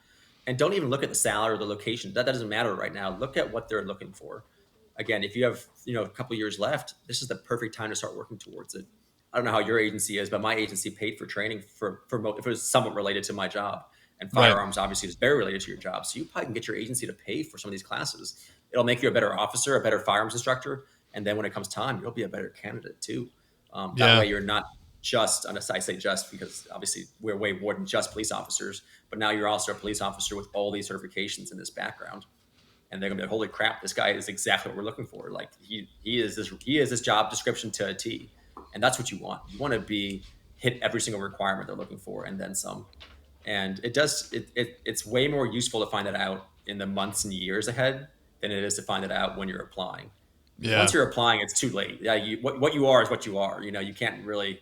and don't even look at the salary or the location. That doesn't matter right now. Look at what they're looking for. Again, if you have, a couple of years left, this is the perfect time to start working towards it. I don't know how your agency is, but my agency paid for training if it was somewhat related to my job. And Right. firearms obviously is very related to your job. So you probably can get your agency to pay for some of these classes. It'll make you a better officer, a better firearms instructor. And then when it comes time, you'll be a better candidate too. That way you're not just, unless I say just because obviously we're way more than just police officers, but now you're also a police officer with all these certifications in this background. And they're gonna be like, holy crap, this guy is exactly what we're looking for. Like he is this job description to a T. And that's what you want. You want to hit every single requirement they're looking for and then some. And it's way more useful to find that out in the months and years ahead than it is to find it out when you're applying. Yeah. Once you're applying, it's too late. Yeah, what you are is what you are. You can't really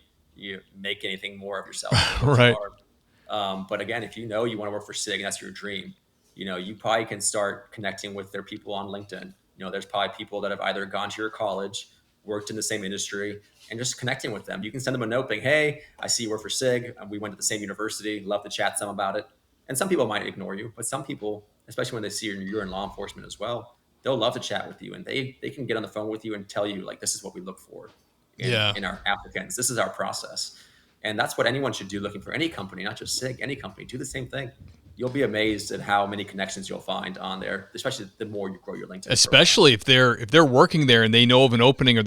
make anything more of yourself. Right. But again, if you want to work for SIG and that's your dream, you probably can start connecting with their people on LinkedIn. There's probably people that have either gone to your college, worked in the same industry, and just connecting with them. You can send them a note being, hey, I see you work for SIG. We went to the same university. Love to chat some about it. And some people might ignore you, but some people, especially when they see you're in law enforcement as well, they'll love to chat with you, and they can get on the phone with you and tell you, like, this is what we look for in our applicants. This is our process. And that's what anyone should do looking for any company, not just SIG, any company. Do the same thing. You'll be amazed at how many connections you'll find on there, especially the more you grow your LinkedIn. Especially if they're working there and they know of an opening, or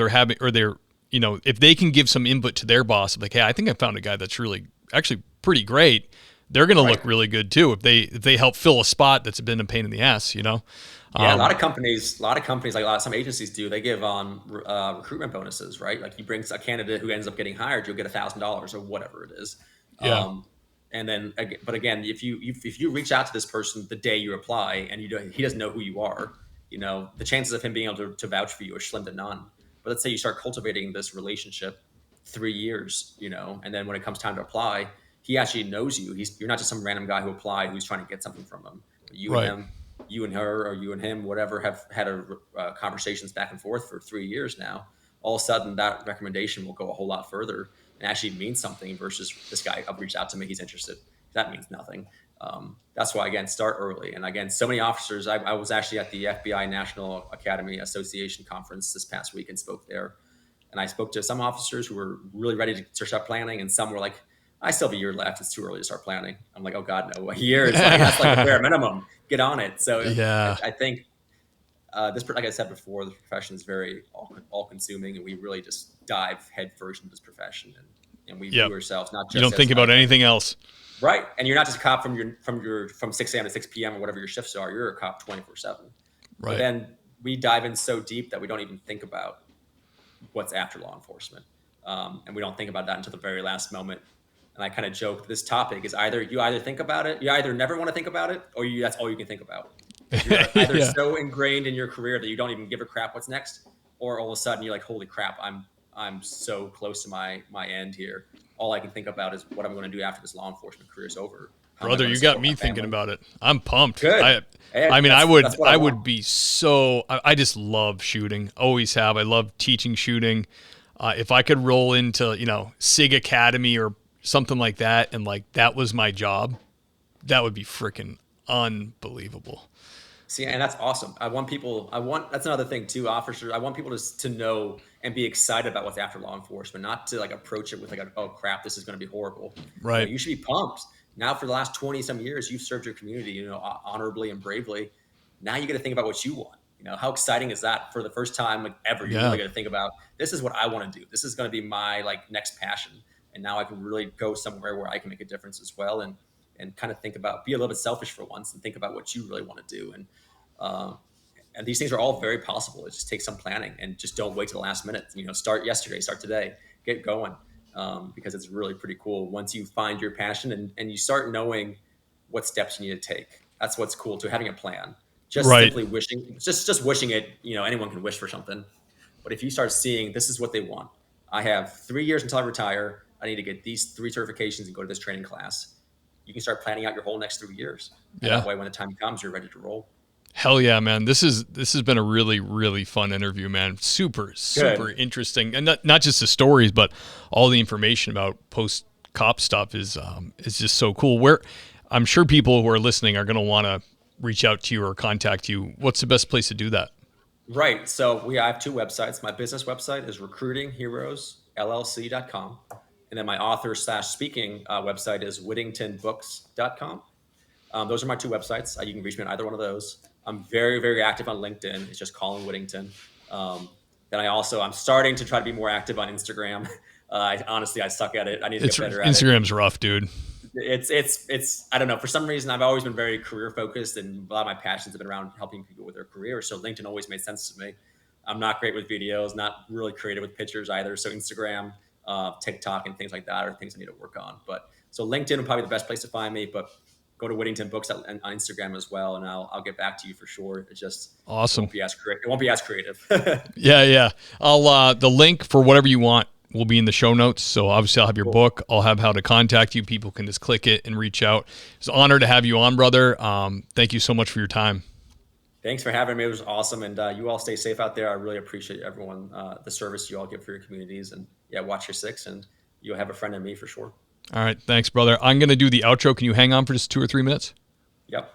they're if they can give some input to their boss, like, hey, I think I found a guy that's really actually pretty great. They're going to look really good too if they help fill a spot that's been a pain in the ass. Yeah, a lot of companies, like some agencies do. They give recruitment bonuses, right? Like you bring a candidate who ends up getting hired, you'll get $1,000 or whatever it is. Yeah. And then, but again, if you reach out to this person the day you apply and he doesn't know who you are, the chances of him being able to vouch for you are slim to none. But let's say you start cultivating this relationship 3 years, and then when it comes time to apply, he actually knows you. You're not just some random guy who applied who's trying to get something from him. But you and him, you and her, or you and him, whatever, have had conversations back and forth for 3 years now. All of a sudden, that recommendation will go a whole lot further and actually mean something versus this guy reached out to me, he's interested. That means nothing. That's why, again, start early. And again, so many officers, I was actually at the FBI National Academy Association conference this past week and spoke there. And I spoke to some officers who were really ready to start planning, and some were like, I still have a year left. It's too early to start planning. I'm like, oh God, no, a year is that's like a bare minimum. Get on it. So yeah. I think this, like I said before, the profession is very all consuming, and we really just dive headfirst into this profession, and we view ourselves not just. You don't think about anything else, right? And you're not just a cop from 6 a.m. to 6 p.m. or whatever your shifts are. You're a cop 24/7. Right. But then we dive in so deep that we don't even think about what's after law enforcement, and we don't think about that until the very last moment. And I kind of joke, this topic is you either think about it, you either never want to think about it, or that's all you can think about. You're either so ingrained in your career that you don't even give a crap what's next, or all of a sudden you're like, holy crap, I'm so close to my end here. All I can think about is what I'm going to do after this law enforcement career is over. Brother, you got me thinking about it. I'm pumped. Good. I would be so. I just love shooting. Always have. I love teaching shooting. If I could roll into SIG Academy or something like that, and like that was my job, that would be freaking unbelievable. See, and that's awesome. That's another thing too, officers. I want people to know and be excited about what's after law enforcement, not to like approach it with like, oh crap, this is going to be horrible. Right. You should be pumped. Now for the last 20 some years, you've served your community, honorably and bravely. Now you got to think about what you want. How exciting is that for the first time like ever? You're really going to think about, this is what I want to do. This is going to be my like next passion. And now I can really go somewhere where I can make a difference as well. And kind of think about, be a little bit selfish for once and think about what you really want to do. And these things are all very possible. It just takes some planning, and just don't wait till the last minute. Start yesterday, start today, get going. Because it's really pretty cool once you find your passion and you start knowing what steps you need to take. That's what's cool too, having a plan. just Right. simply wishing, just wishing it, anyone can wish for something. But if you start seeing this is what they want, I have 3 years until I retire. I need to get these 3 certifications and go to this training class. You can start planning out your whole next 3 years. And Yeah. that way, when the time comes, you're ready to roll. Hell yeah, man. This has been a really, really fun interview, man. Super interesting. And not just the stories, but all the information about post-cop stuff is just so cool. I'm sure people who are listening are going to want to reach out to you or contact you. What's the best place to do that? Right. So I have 2 websites. My business website is recruitingheroesllc.com. And then my author/speaking website is whittingtonbooks.com. Those are my 2 websites. You can reach me on either one of those. I'm very, very active on LinkedIn. It's just Colin Whittington. Then I'm starting to try to be more active on Instagram. I suck at it. I need to get better at it. Instagram's rough, dude. It's I don't know. For some reason, I've always been very career focused, and a lot of my passions have been around helping people with their career. So LinkedIn always made sense to me. I'm not great with videos, not really creative with pictures either. So Instagram, TikTok, and things like that are things I need to work on. But so LinkedIn would probably be the best place to find me. But go to Whittington Books on Instagram as well, and I'll get back to you for sure. It's just awesome. It won't be as creative. Yeah. I'll the link for whatever you want will be in the show notes. So obviously I'll have your book. I'll have how to contact you. People can just click it and reach out. It's an honor to have you on, brother. Thank you so much for your time. Thanks for having me. It was awesome. And you all stay safe out there. I really appreciate everyone, the service you all give for your communities. And watch your 6, and you'll have a friend in me for sure. All right. Thanks, brother. I'm going to do the outro. Can you hang on for just 2 or 3 minutes? Yep.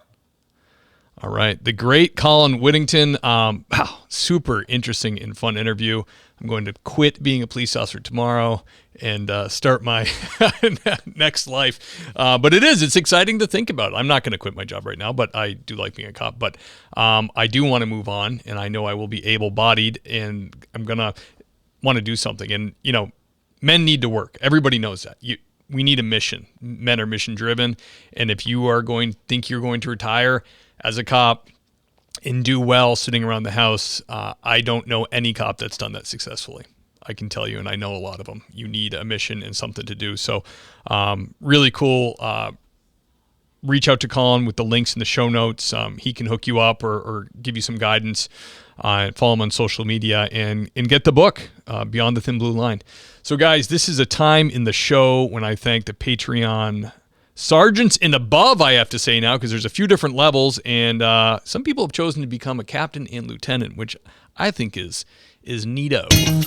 All right. The great Colin Whittington. Wow. Super interesting and fun interview. I'm going to quit being a police officer tomorrow and start my next life. But it's exciting to think about. I'm not going to quit my job right now, but I do like being a cop. But I do want to move on, and I know I will be able-bodied, and I'm going to want to do something. And, men need to work. Everybody knows that. We need a mission. Men are mission-driven. And if you think you're going to retire as a cop and do well sitting around the house, I don't know any cop that's done that successfully. I can tell you, and I know a lot of them. You need a mission and something to do. So really cool. Reach out to Colin with the links in the show notes. He can hook you up or give you some guidance. Follow him on social media and get the book, Beyond the Thin Blue Line. So guys, this is a time in the show when I thank the Patreon sergeants and above, I have to say now, because there's a few different levels, and some people have chosen to become a captain and lieutenant, which I think is neato.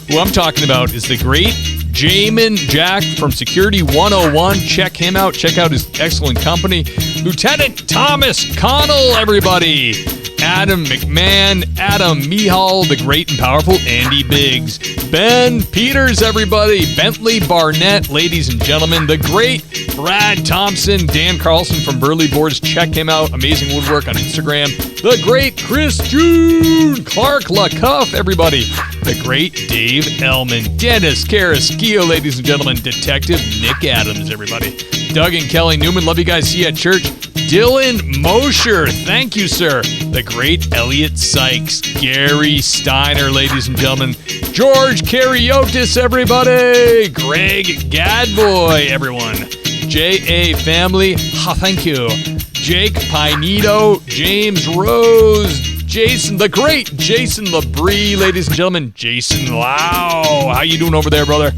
Who I'm talking about is the great Jamin Jack from Security 101. Check him out. Check out his excellent company. Lieutenant Thomas Connell, everybody. Adam McMahon, Adam Mihal, the great and powerful Andy Biggs, Ben Peters, everybody, Bentley Barnett, ladies and gentlemen, the great Brad Thompson, Dan Carlson from Burley Boards, check him out, amazing woodwork on Instagram, the great Chris June, Clark LaCuff, everybody, the great Dave Ellman, Dennis Carrasquillo, ladies and gentlemen, Detective Nick Adams, everybody, Doug and Kelly Newman, love you guys, see you at church. Dylan Mosher, thank you, sir. The great Elliot Sykes, Gary Steiner, ladies and gentlemen. George Karyotis, everybody. Greg Gadboy, everyone. J.A. family, thank you. Jake Pinedo, James Rose, Jason, the great Jason Labrie, ladies and gentlemen. Jason Lau, how you doing over there, brother?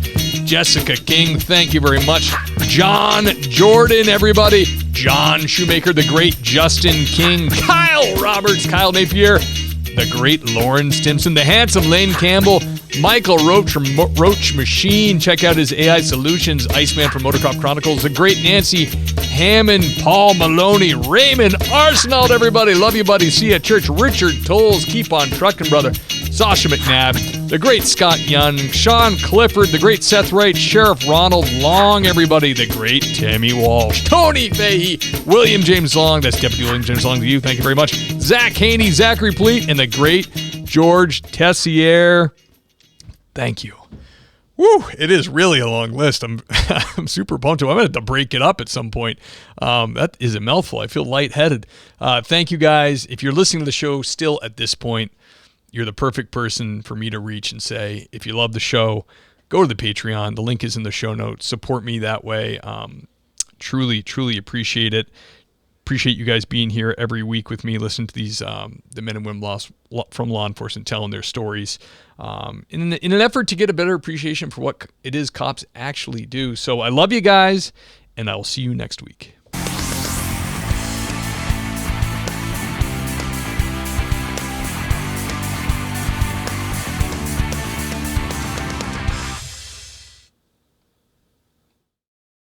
Jessica King, thank you very much. John Jordan, everybody. John Shoemaker, the great Justin King. Kyle Roberts, Kyle Napier, the great Lauren Stimson, the handsome Lane Campbell, Michael Roach from Roach Machine. Check out his AI Solutions, Iceman from Motocross Chronicles, the great Nancy Hammond, Paul Maloney, Raymond Arsenault, everybody. Love you, buddy. See you at church. Richard Tolles, keep on trucking, brother. Sasha McNabb, the great Scott Young, Sean Clifford, the great Seth Wright, Sheriff Ronald Long, everybody, the great Tammy Walsh, Tony Fahey, William James Long, that's Deputy William James Long to you, thank you very much, Zach Haney, Zachary Pleat, and the great George Tessier. Thank you. Woo, it is really a long list. I'm super pumped. I'm going to have to break it up at some point. That is a mouthful. I feel lightheaded. Thank you, guys. If you're listening to the show still at this point, you're the perfect person for me to reach and say, if you love the show, go to the Patreon. The link is in the show notes. Support me that way. Truly, truly appreciate it. appreciate you guys being here every week with me, listening to these the men and women from law enforcement telling their stories in an effort to get a better appreciation for what it is cops actually do. So I love you guys, and I will see you next week.